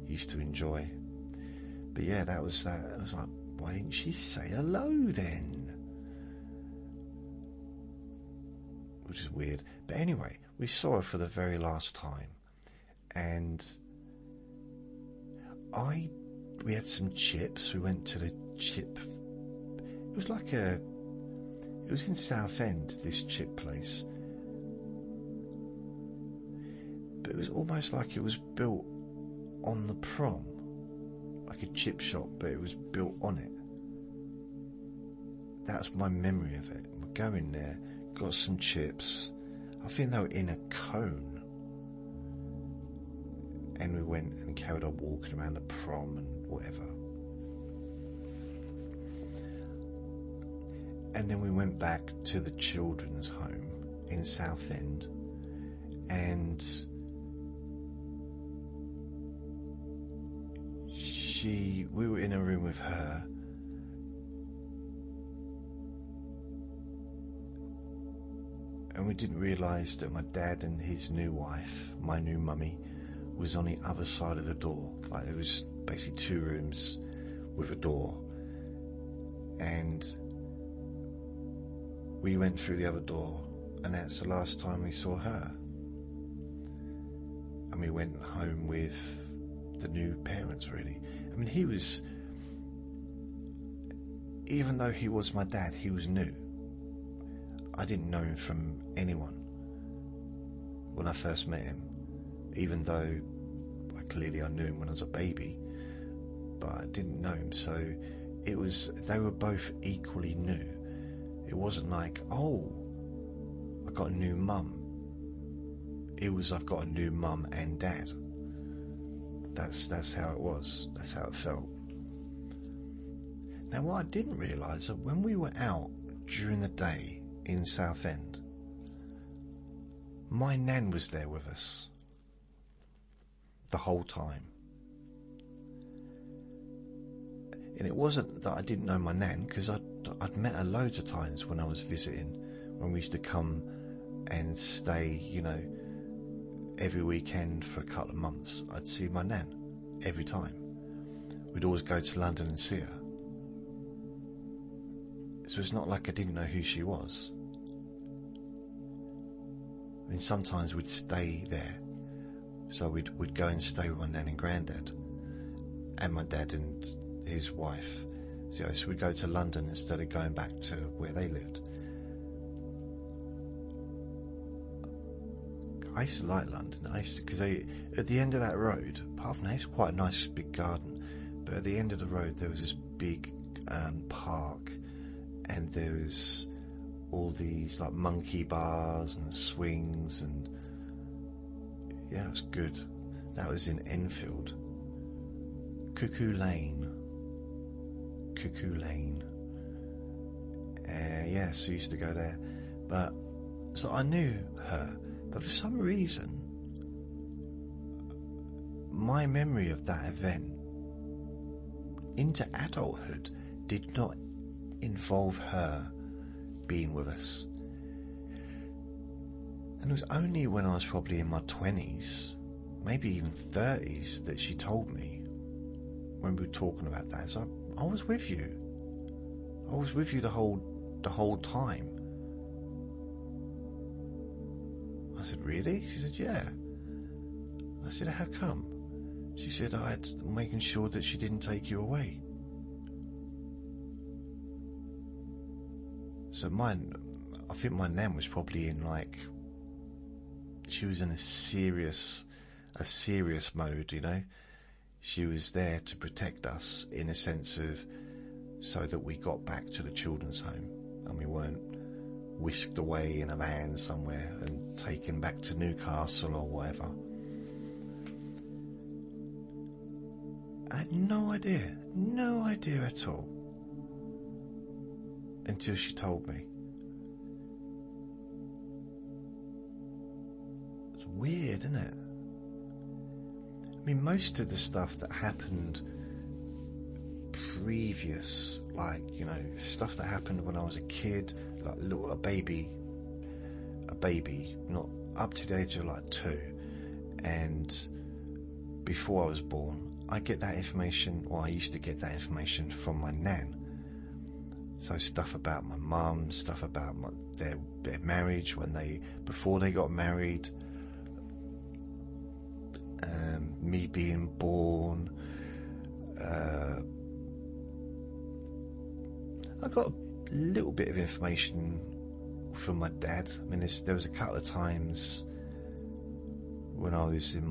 used to enjoy. But yeah, that was that. I was like, why didn't she say hello then? Which is weird. But anyway, we saw her for the very last time, and we had some chips. We went to the chip. It was like it was in Southend, this chip place. But it was almost like it was built on the prom, like a chip shop, but it was built on it. That's my memory of it. go in there, got some chips. I think they were in a cone. And we went and carried on walking around the prom and whatever. And then we went back to the children's home in Southend, and we were in a room with her, and we didn't realise that my dad and his new wife, my new mummy, was on the other side of the door. Like, it was basically 2 rooms with a door, and we went through the other door, and that's the last time we saw her. And we went home with the new parents, really. I mean, he was, even though he was my dad, he was new. I didn't know him from anyone when I first met him, even though I knew him when I was a baby, but I didn't know him. So they were both equally new. It wasn't like, oh, I got a new mum. It was, I've got a new mum and dad. That's how it was. That's how it felt. Now, what I didn't realise, that when we were out during the day in Southend, my nan was there with us the whole time. And it wasn't that I didn't know my nan, because I'd met her loads of times when I was visiting, when we used to come and stay, every weekend for a couple of months. I'd see my nan every time. We'd always go to London and see her. So it's not like I didn't know who she was. I mean, sometimes we'd stay there. So we'd go and stay with my nan and granddad, and my dad and his wife. So we'd go to London instead of going back to where they lived. I used to like London. Because at the end of that road, apart from that, it's quite a nice big garden, but at the end of the road there was this big park, and there was all these like monkey bars and swings, and yeah, it was good. That was in Enfield. Cuckoo Lane. Yeah, so I used to go there. But so I knew her, but for some reason my memory of that event into adulthood did not involve her being with us. And it was only when I was probably in my 20s, maybe even 30s, that she told me, when we were talking about that, so I was with you. I was with you the whole time. I said, really? She said, yeah. I said, how come? She said, I had making sure that she didn't take you away. So I think my nan was probably in she was in a serious mode, She was there to protect us, in a sense of, so that we got back to the children's home and we weren't whisked away in a van somewhere and taken back to Newcastle or whatever. I had no idea at all, until she told me. It's weird, isn't it? I mean, most of the stuff that happened previous, stuff that happened when I was a kid, a baby, not up to the age of 2, and before I was born, I get that information, or I used to get that information from my nan. So stuff about my mum, stuff about their marriage, before they got married, me being born. I got a little bit of information from my dad. I mean, there was a couple of times when I was in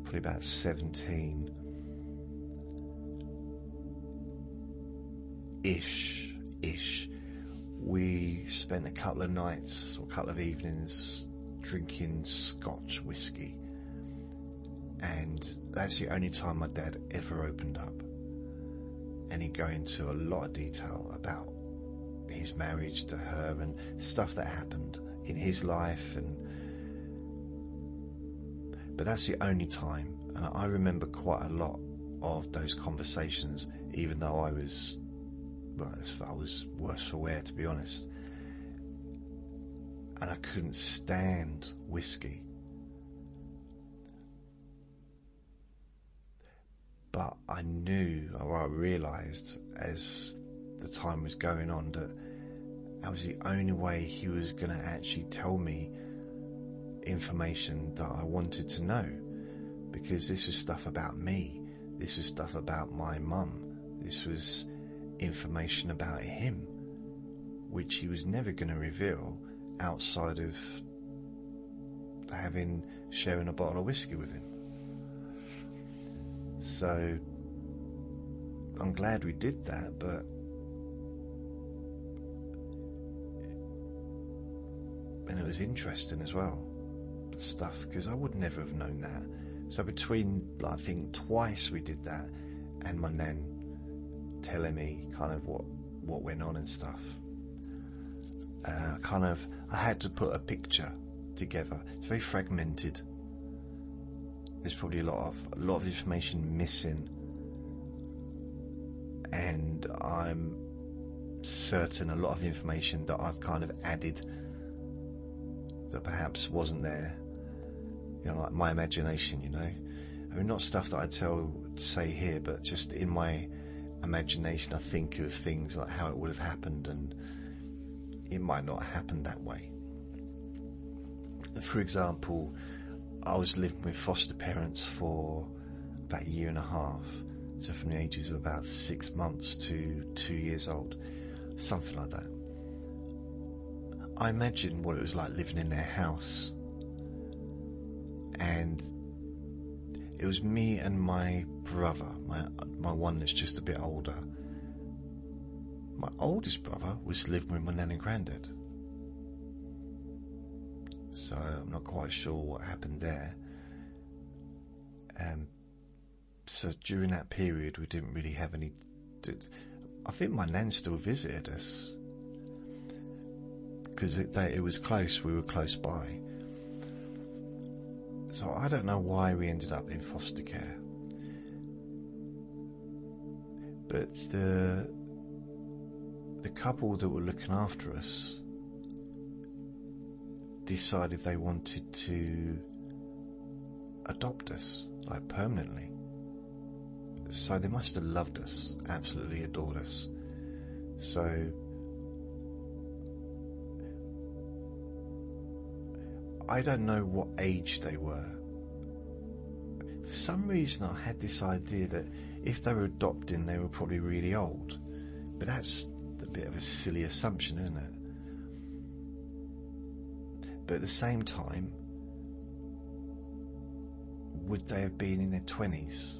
probably about 17 ish, we spent a couple of nights or a couple of evenings drinking Scotch whiskey, and that's the only time my dad ever opened up, and he'd go into a lot of detail about his marriage to her and stuff that happened in his life, but that's the only time. And I remember quite a lot of those conversations, even though I was worse for wear, to be honest, and I couldn't stand whiskey. But I knew, or I realised as the time was going on, that that was the only way he was going to actually tell me information that I wanted to know, because this was stuff about me, this was stuff about my mum, this was information about him, which he was never going to reveal outside of sharing a bottle of whiskey with him. So I'm glad we did that, but and it was interesting as well, the stuff, because I would never have known that. So between, I think, twice we did that, and my nan telling me kind of what went on and stuff, I had to put a picture together. It's very fragmented. There's probably a lot of information missing, and I'm certain a lot of information that I've kind of added that perhaps wasn't there, like my imagination, I mean, not stuff that I'd say here, but just in my imagination I think of things like how it would have happened, and it might not have happened that way. For example, I was living with foster parents for about a year and a half, so from the ages of about 6 months to 2 years old, something like that. I imagined what it was like living in their house, and it was me and my brother, my one that's just a bit older. My oldest brother was living with my nan and granddad, so I'm not quite sure what happened there. So during that period we didn't really have any. I think my nan still visited us because it was close. We were close by. So I don't know why we ended up in foster care, but the couple that were looking after us decided they wanted to adopt us, like permanently. So they must have loved us, absolutely adored us. So I don't know what age they were. For some reason I had this idea that if they were adopting, they were probably really old. But that's a bit of a silly assumption, isn't it? But at the same time, would they have been in their 20s?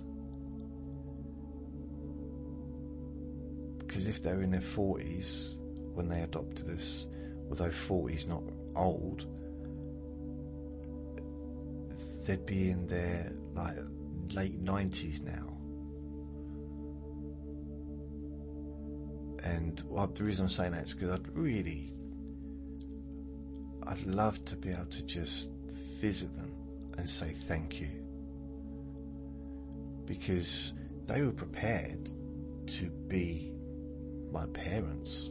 Because if they were in their 40s when they adopted us, although 40s not old, they'd be in their late 90s now. And the reason I'm saying that is because I'd love to be able to just visit them and say thank you, because they were prepared to be my parents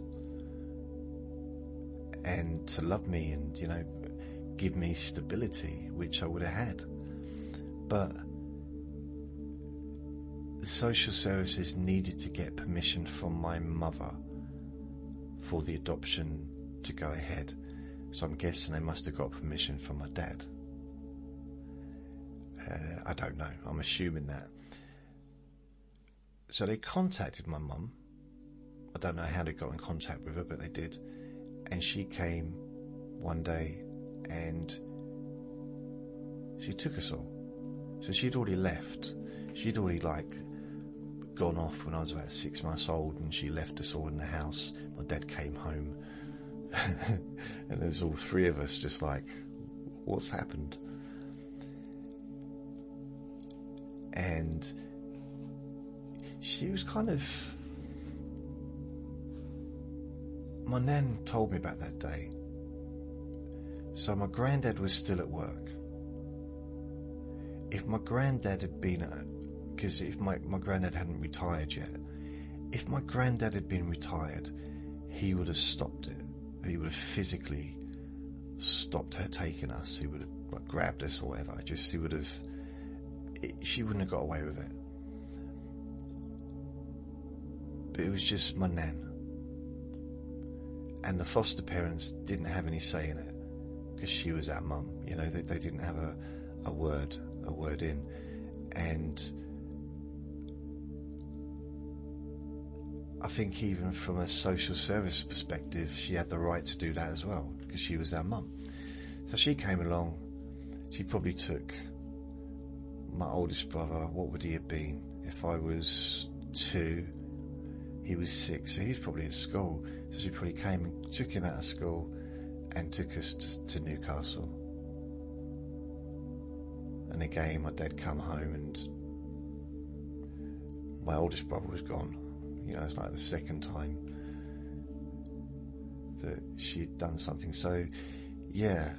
and to love me and give me stability, which I would have had. But the social services needed to get permission from my mother for the adoption to go ahead. So I'm guessing they must have got permission from my dad. I don't know, I'm assuming that. So they contacted my mum. I don't know how they got in contact with her, but they did. And she came one day and she took us all. So she'd already left. She'd already gone off when I was about 6 months old, and she left us all in the house. My dad came home And there was all three of us just like, what's happened? And she was kind of... My nan told me about that day. So my granddad was still at work. If my granddad had been... Because if my granddad hadn't retired yet, if my granddad had been retired, he would have stopped it. He would have physically stopped her taking us. He would have like, grabbed us or whatever. He would have... She wouldn't have got away with it. But it was just my nan. And the foster parents didn't have any say in it, because she was our mum. You know, they didn't have a word in. And I think even from a social service perspective, she had the right to do that as well, because she was our mum. So she came along. She probably took my oldest brother. What would he have been? If I was 2, he was 6, so he was probably at school. So she probably came and took him out of school and took us to Newcastle. And again, my dad come home and my oldest brother was gone. You know, it's like the second time that she'd done something. So, yeah,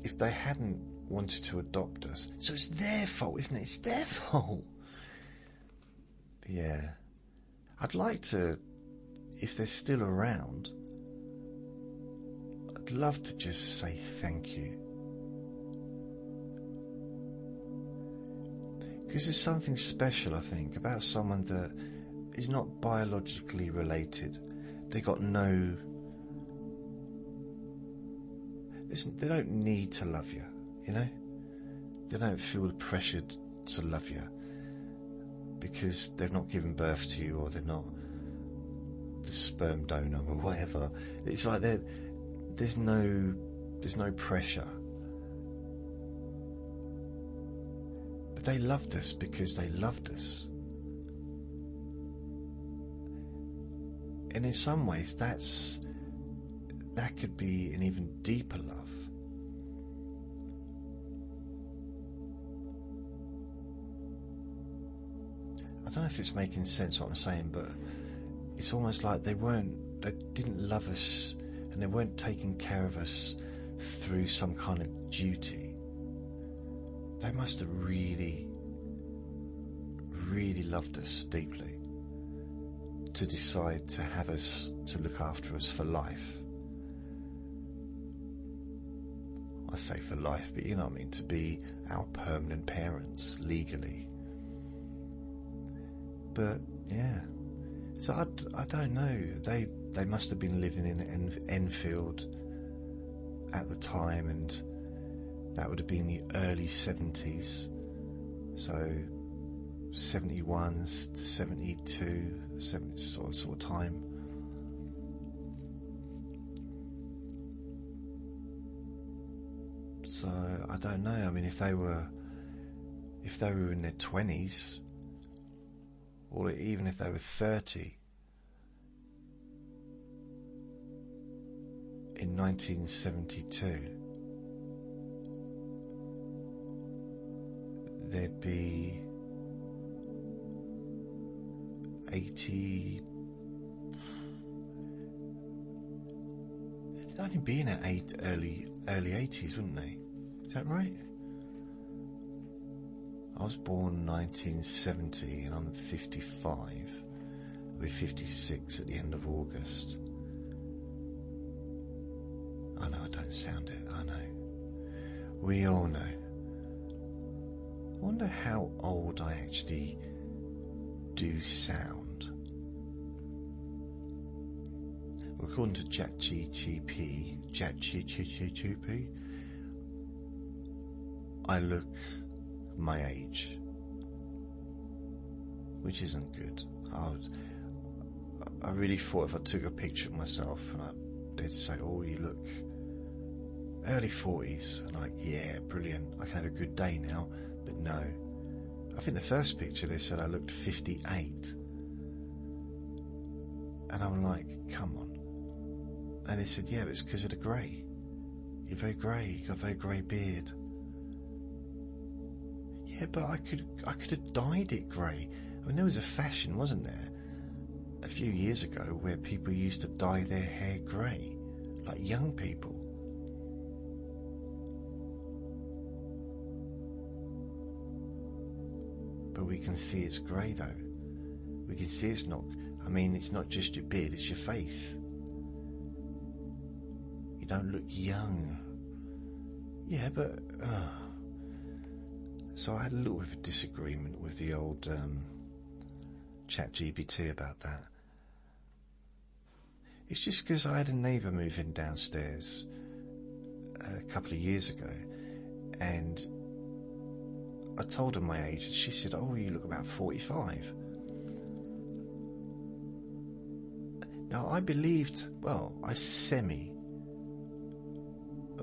if they hadn't wanted to adopt us, so it's their fault, isn't it? It's their fault. Yeah. I'd like to, if they're still around, I'd love to just say thank you. Because there's something special, I think, about someone that is not biologically related. They got no... They don't need to love you, you know? They don't feel pressured to love you because they've not given birth to you, or they're not the sperm donor or whatever. It's like there's no pressure. But they loved us because they loved us. And in some ways that could be an even deeper love. I don't know if it's making sense what I'm saying, but it's almost like they didn't love us, and they weren't taking care of us through some kind of duty. They must have really, really loved us deeply to decide to have us, to look after us for life. I say for life, but you know what I mean, to be our permanent parents legally. But yeah, so I don't know. They must have been living in Enfield at the time, and that would have been the early 70s. So 71 to 72, 70 sort of time. So I don't know. I mean, if they were in their 20s, or even if they were 30 in 1972, there'd be 80. They'd only be in early 80s, wouldn't they? Is that right? I was born 1970 and I'm 55. I'll be 56 at the end of August. I know I don't sound it, I know. We all know. I wonder how old I actually do sound. Well, according to ChatGPT, I look my age, which isn't good. I really thought if I took a picture of myself and they'd say, oh, you look early 40s, and like, yeah, brilliant, I can have a good day now. But no, I think the first picture they said I looked 58, and I'm like, come on, And they said, yeah, but it's because of the grey. You're very grey, you've got a very grey beard. Yeah, but I could have dyed it grey. I mean, there was a fashion, wasn't there, a few years ago where people used to dye their hair grey, like young people. But we can see it's grey though. We can see it's not, I mean, it's not just your beard, it's your face. You don't look young. Yeah, but... So I had a little bit of a disagreement with the old ChatGPT about that. It's just because I had a neighbour move in downstairs a couple of years ago, and I told her my age, and she said, oh, you look about 45. Now I believed, well, I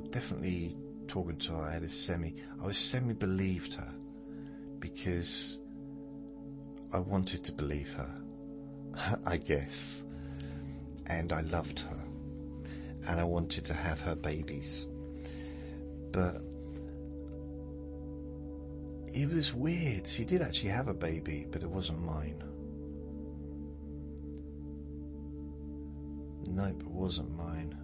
definitely talking to her, I was semi-believed her, because I wanted to believe her, I guess, and I loved her, and I wanted to have her babies, but it was weird. She did actually have a baby, but it wasn't mine. Nope, it wasn't mine.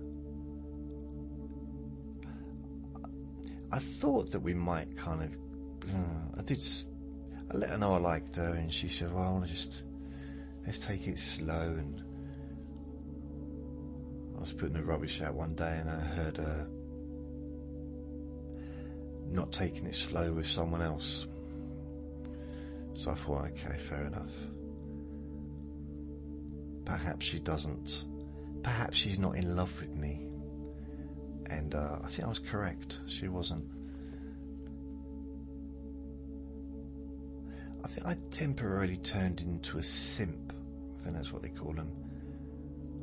I thought that we might kind of... I let her know I liked her, and she said, well, let's take it slow. And I was putting the rubbish out one day, and I heard her not taking it slow with someone else. So I thought, okay, fair enough. Perhaps she doesn't. Perhaps she's not in love with me. And I think I was correct. She wasn't. I think I temporarily turned into a simp. I think that's what they call them.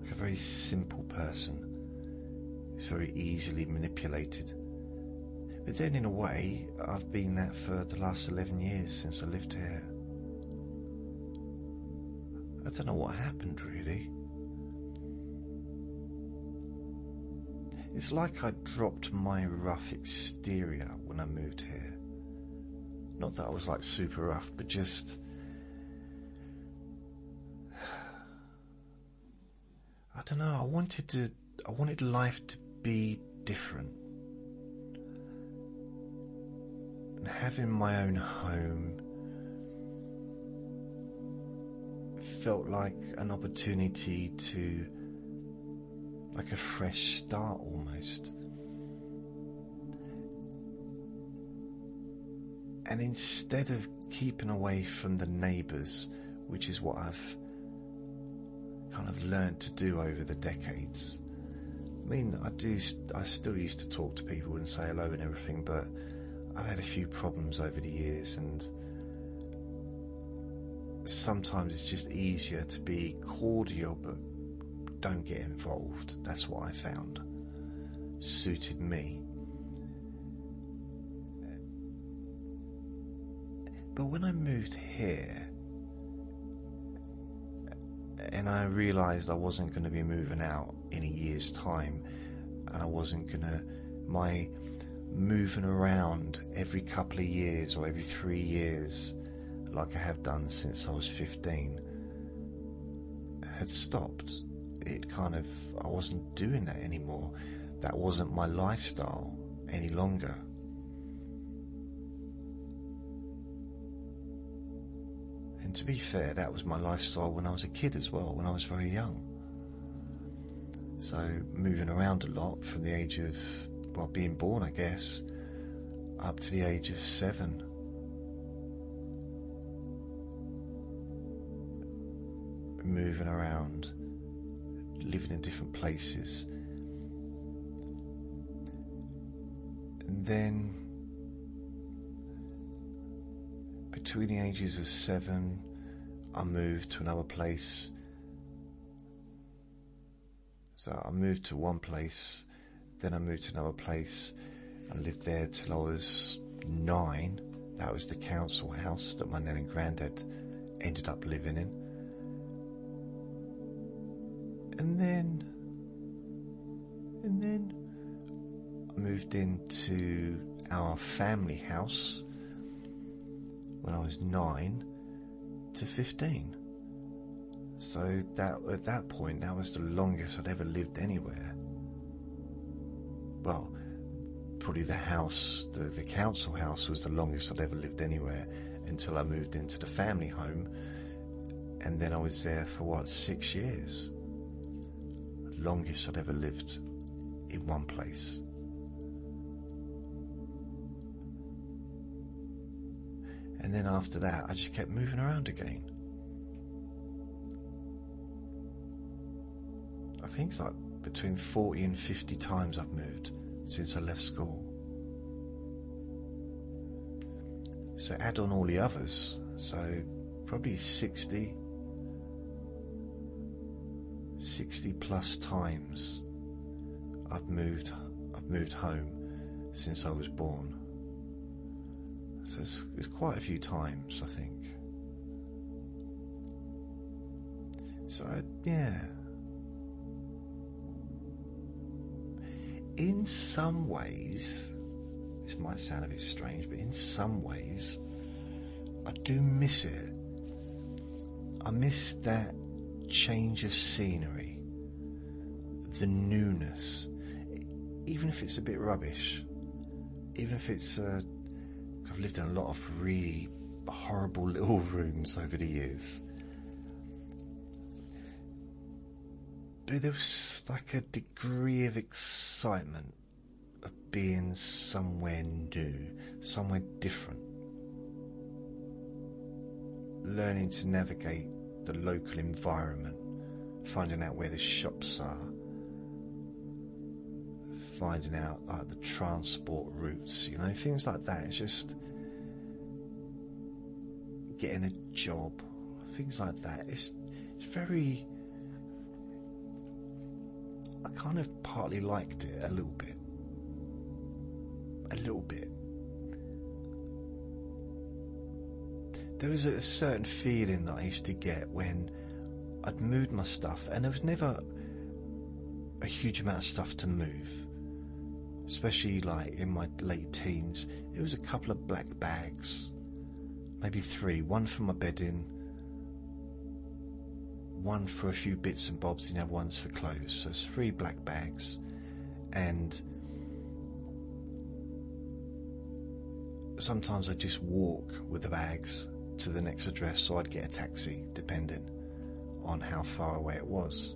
Like a very simple person. Who's very easily manipulated. But then in a way, I've been that for the last 11 years since I lived here. I don't know what happened really. It's like I dropped my rough exterior when I moved here. Not that I was like super rough, but just... I don't know, I wanted life to be different. And having my own home felt like an opportunity to... like a fresh start almost. And instead of keeping away from the neighbours, which is what I've kind of learned to do over the decades. I mean, I still used to talk to people and say hello and everything, but I've had a few problems over the years, and sometimes it's just easier to be cordial but don't get involved. That's what I found suited me. But when I moved here and I realised I wasn't going to be moving out in a year's time, and I wasn't going to, my moving around every couple of years or every 3 years like I have done since I was 15 had stopped. It kind of, I wasn't doing that anymore. That wasn't my lifestyle any longer. And to be fair, that was my lifestyle when I was a kid as well, when I was very young. So moving around a lot from the age of, well, being born, I guess, up to the age of 7. Moving around, living in different places. And then between the ages of 7, I moved to another place. So I moved to one place, then I moved to another place. I lived there till I was 9. That was the council house that my nan and granddad ended up living in. And then moved into our family house when I was 9 to 15. So that at that point, that was the longest I'd ever lived anywhere. Well, probably the house, the council house was the longest I'd ever lived anywhere until I moved into the family home, and then I was there for 6 years. Longest I'd ever lived in one place. And then after that, I just kept moving around again. I think it's like between 40 and 50 times I've moved since I left school. So add on all the others, so probably 60 plus times I've moved home since I was born. So it's quite a few times, I think. So yeah. In some ways, this might sound a bit strange, but in some ways, I do miss it. I miss that change of scenery, the newness, even if it's a bit rubbish, even if it's, I've lived in a lot of really horrible little rooms over the years. But there was like a degree of excitement of being somewhere new, somewhere different. Learning to navigate the local environment, finding out where the shops are, finding out like the transport routes, things like that. It's just getting a job, things like that. It's very... I kind of partly liked it a little bit. There was a certain feeling that I used to get when I'd moved my stuff, and there was never a huge amount of stuff to move, especially like in my late teens. It was a couple of black bags, maybe 3, one for my bedding, one for a few bits and bobs, and the other one's for clothes. So it's 3 black bags, and sometimes I'd just walk with the bags to the next address, so I'd get a taxi depending on how far away it was.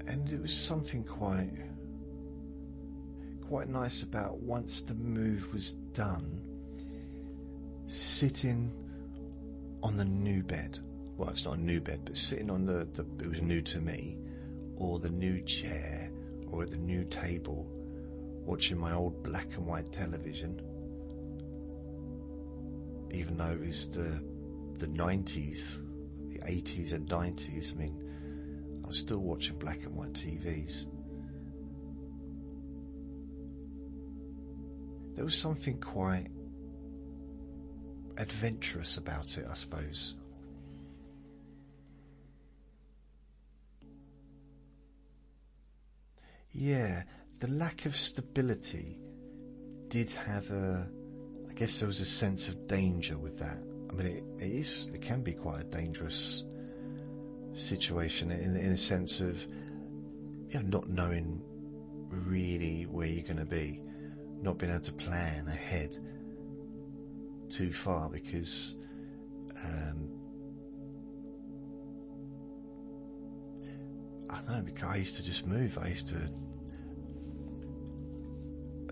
And it was something quite nice about, once the move was done, sitting on the new bed. Well, it's not a new bed, but sitting on the it was new to me, or the new chair, or at the new table, watching my old black and white television, even though it was the 90s, the 80s and 90s. I mean, I was still watching black and white TVs. There was something quite adventurous about it, I suppose. Yeah, the lack of stability did have I guess there was a sense of danger with that. I mean, it can be quite a dangerous situation in the sense of, not knowing really where you're going to be, not being able to plan ahead too far, because I don't know, because I used to just move. I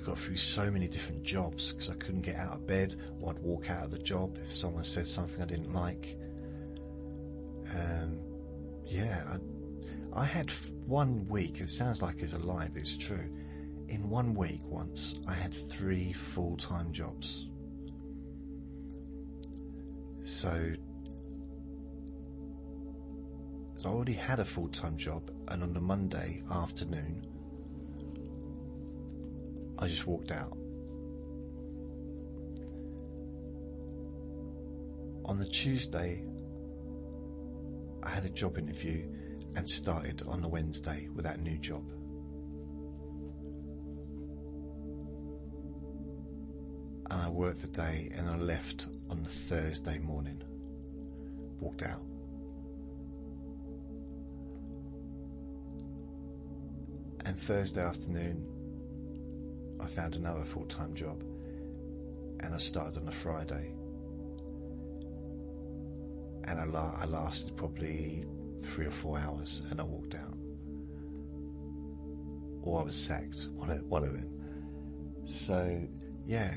got through so many different jobs because I couldn't get out of bed, or I'd walk out of the job if someone said something I didn't like. I had 1 week, it sounds like it's a lie, but it's true. In 1 week once, I had 3 full-time jobs. So I already had a full-time job, and on the Monday afternoon, I just walked out. On the Tuesday, I had a job interview, and started on the Wednesday with that new job. And I worked the day and I left on the Thursday morning. Walked out. And Thursday afternoon, I found another full-time job. And I started on a Friday. And I lasted probably 3 or 4 hours and I walked out. Or I was sacked, one of them. So, yeah,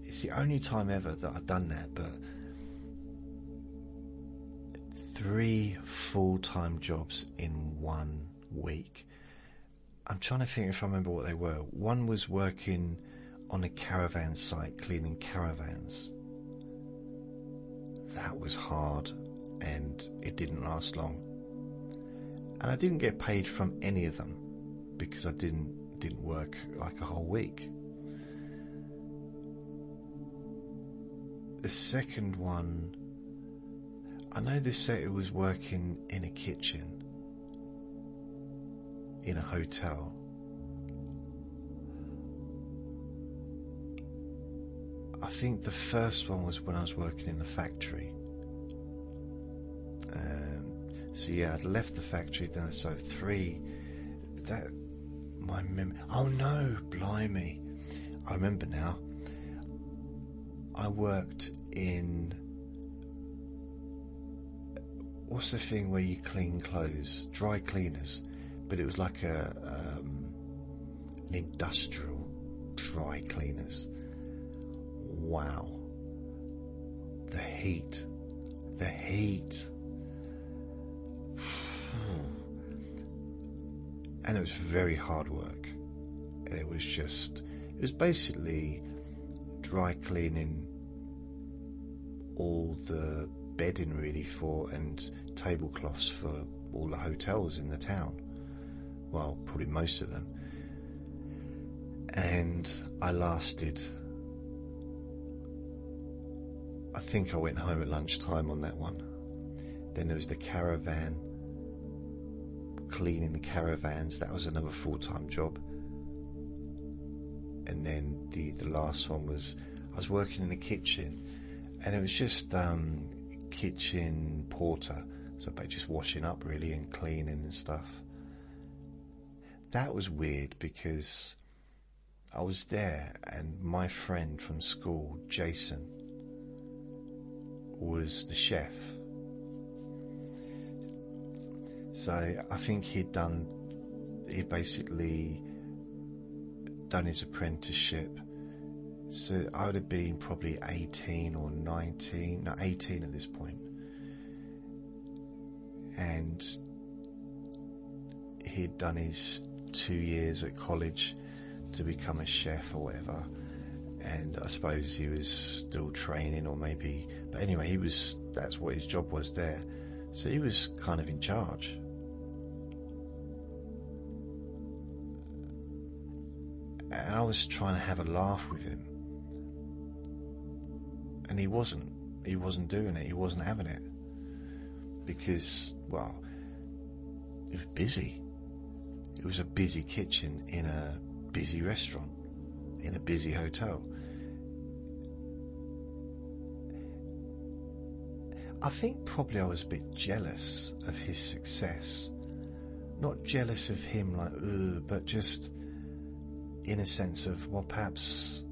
it's the only time ever that I've done that, but 3 full-time jobs in 1 week. I'm trying to think if I remember what they were. One was working on a caravan site, cleaning caravans. That was hard and it didn't last long. And I didn't get paid from any of them because I didn't work like a whole week. The second one, I know they said it was working in a kitchen in a hotel. I think the first one was when I was working in the factory. So yeah, I'd left the factory then, so 3, that, my memory, oh no, blimey, I remember now. I worked in, what's the thing where you clean clothes? Dry cleaners, but it was like an industrial dry cleaners. Wow. The heat. And it was very hard work. It was basically dry cleaning all the bedding really for, and tablecloths for all the hotels in the town. Well, probably most of them. And I lasted, I think I went home at lunchtime on that one. Then there was the caravan, cleaning the caravans. That was another full-time job. And then the last one was, I was working in the kitchen, and it was just kitchen porter, so by just washing up really and cleaning and stuff. That was weird because I was there and my friend from school, Jason, was the chef. So I think he'd basically done his apprenticeship. So I would have been probably 18 or 19, no 18 at this point. And he'd done his 2 years at college to become a chef or whatever. And I suppose he was still training, or maybe, but anyway, that's what his job was there. So he was kind of in charge. And I was trying to have a laugh with him. And he wasn't doing it, he wasn't having it. Because, well, it was busy. It was a busy kitchen in a busy restaurant, in a busy hotel. I think probably I was a bit jealous of his success. Not jealous of him like, ugh, but just in a sense of, well, perhaps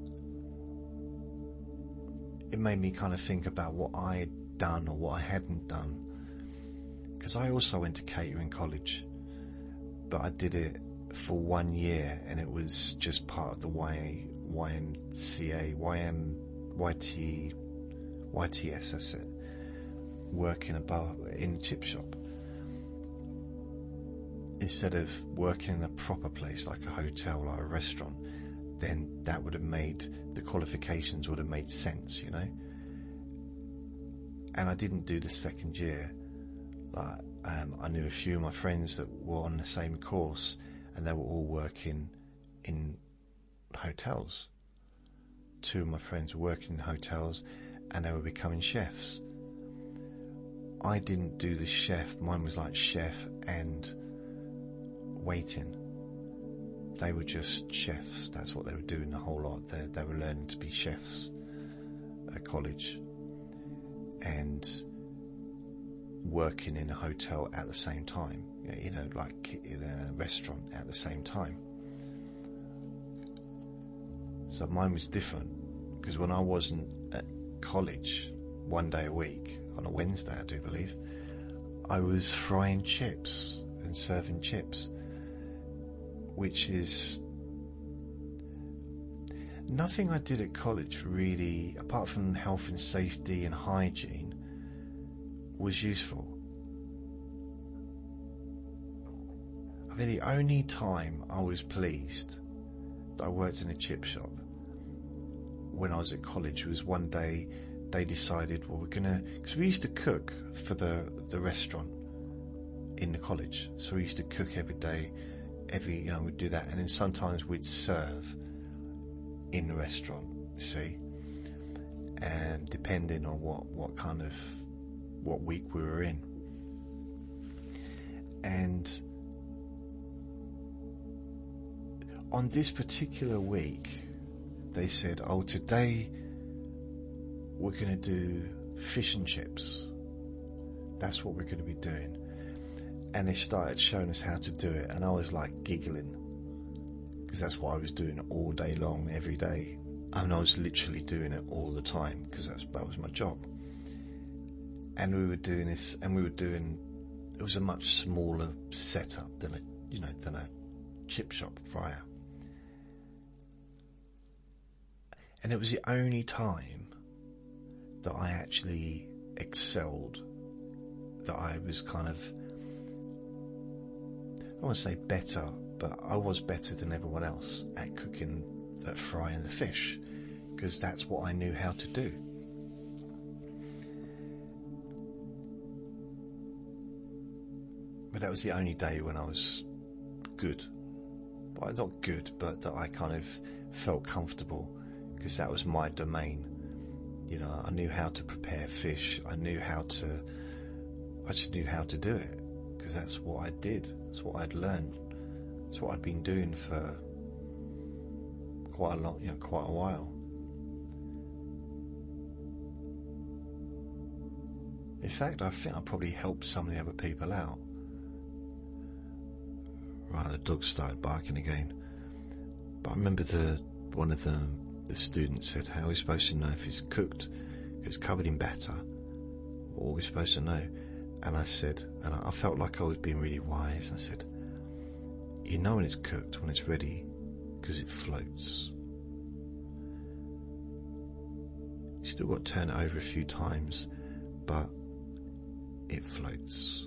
it made me kind of think about what I had done or what I hadn't done. Because I also went to catering college, but I did it for 1 year, and it was just part of the YMCA, YTS, that's it, working in a chip shop. Instead of working in a proper place like a hotel, like a restaurant, then that would have made, the qualifications would have made sense, you know. And I didn't do the second year. Like, I knew a few of my friends that were on the same course, and they were all working in hotels. 2 of my friends were working in hotels, and they were becoming chefs. I didn't do the chef. Mine was like chef and waiting. They were just chefs. That's what they were doing the whole lot. They were learning to be chefs at college and working in a hotel at the same time. You know, like in a restaurant at the same time. So mine was different, because when I wasn't at college, one day a week, on a Wednesday I do believe, I was frying chips and serving chips, which is nothing I did at college really, apart from health and safety and hygiene, was useful. I think the only time I was pleased that I worked in a chip shop when I was at college was one day they decided, well, we're gonna, because we used to cook for the restaurant in the college, so we used to cook every day, we'd do that, and then sometimes we'd serve in the restaurant, see, and depending on what week we were in. And on this particular week, they said, oh, today we're going to do fish and chips. That's what we're going to be doing. And they started showing us how to do it, and I was like giggling, because that's what I was doing all day long, every day. And I was literally doing it all the time, because that was my job. And we were doing this, and it was a much smaller setup than a chip shop fryer. And it was the only time that I actually excelled, that I was kind of, I don't want to say better, but I was better than everyone else at cooking, at frying the fish, because that's what I knew how to do. But that was the only day when I was good. Well, not good, but that I kind of felt comfortable, because that was my domain. You know, I knew how to prepare fish. I just knew how to do it, because that's what I did. That's what I'd learned. That's what I'd been doing for quite a while. In fact, I think I probably helped some of the other people out. Right, the dog started barking again. But I remember one of the students said, how are we supposed to know if it's cooked, if it's covered in batter? What are we supposed to know? And I said, and I felt like I was being really wise, I said, you know when it's cooked, when it's ready, because it floats. You still got to turn it over a few times, but it floats.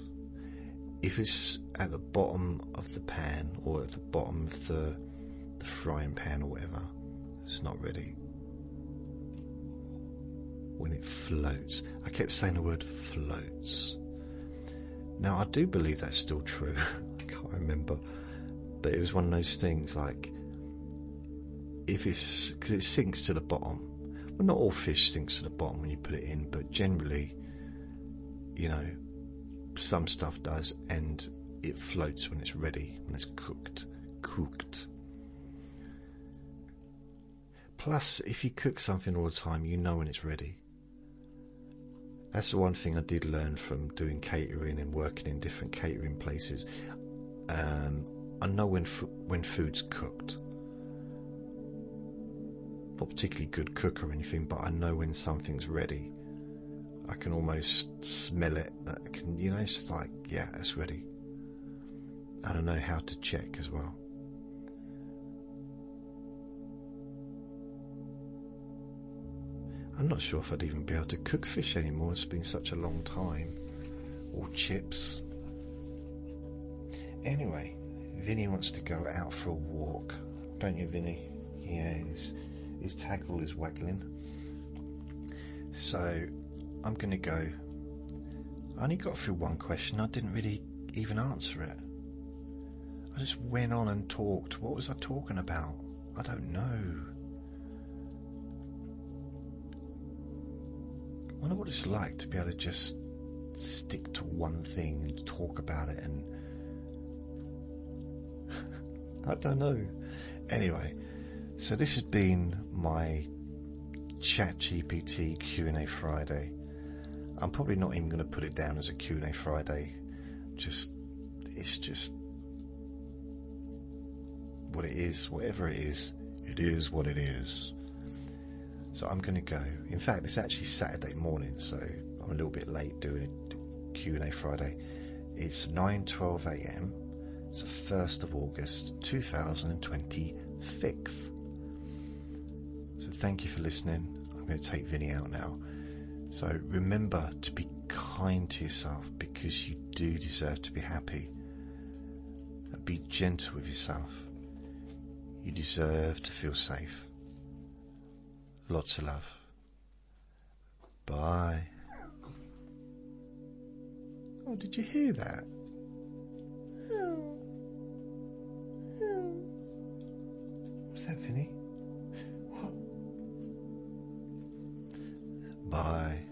If it's at the bottom of the pan, or at the bottom of the frying pan or whatever, it's not ready. When it floats, I kept saying the word floats. Now I do believe that's still true. I can't remember, but it was one of those things, like, because it sinks to the bottom. Well, not all fish sinks to the bottom when you put it in, but generally, some stuff does, and it floats when it's ready, when it's cooked. Plus, if you cook something all the time, you know when it's ready. That's the one thing I did learn from doing catering and working in different catering places. I know when food's cooked. Not particularly good cook or anything, but I know when something's ready. I can almost smell it. It's like, yeah, it's ready. And I know how to check as well. I'm not sure if I'd even be able to cook fish anymore. It's been such a long time. Or chips. Anyway, Vinny wants to go out for a walk. Don't you, Vinny? Yeah, his tackle is waggling. So, I'm going to go. I only got through one question. I didn't really even answer it. I just went on and talked. What was I talking about? I don't know. I wonder what it's like to be able to just stick to one thing and talk about it, and I don't know. Anyway, so this has been my ChatGPT Q&A Friday. I'm probably not even going to put it down as a Q&A Friday. It's just what it is. Whatever it is what it is. So I'm going to go. In fact, it's actually Saturday morning, so I'm a little bit late doing a Q&A Friday. It's 9:12 a.m. It's the 1st of August 2025. So thank you for listening. I'm going to take Vinny out now. So remember to be kind to yourself, because you do deserve to be happy. And be gentle with yourself. You deserve to feel safe. Lots of love. Bye. Oh, did you hear that? What's that, Vinny? What? Bye.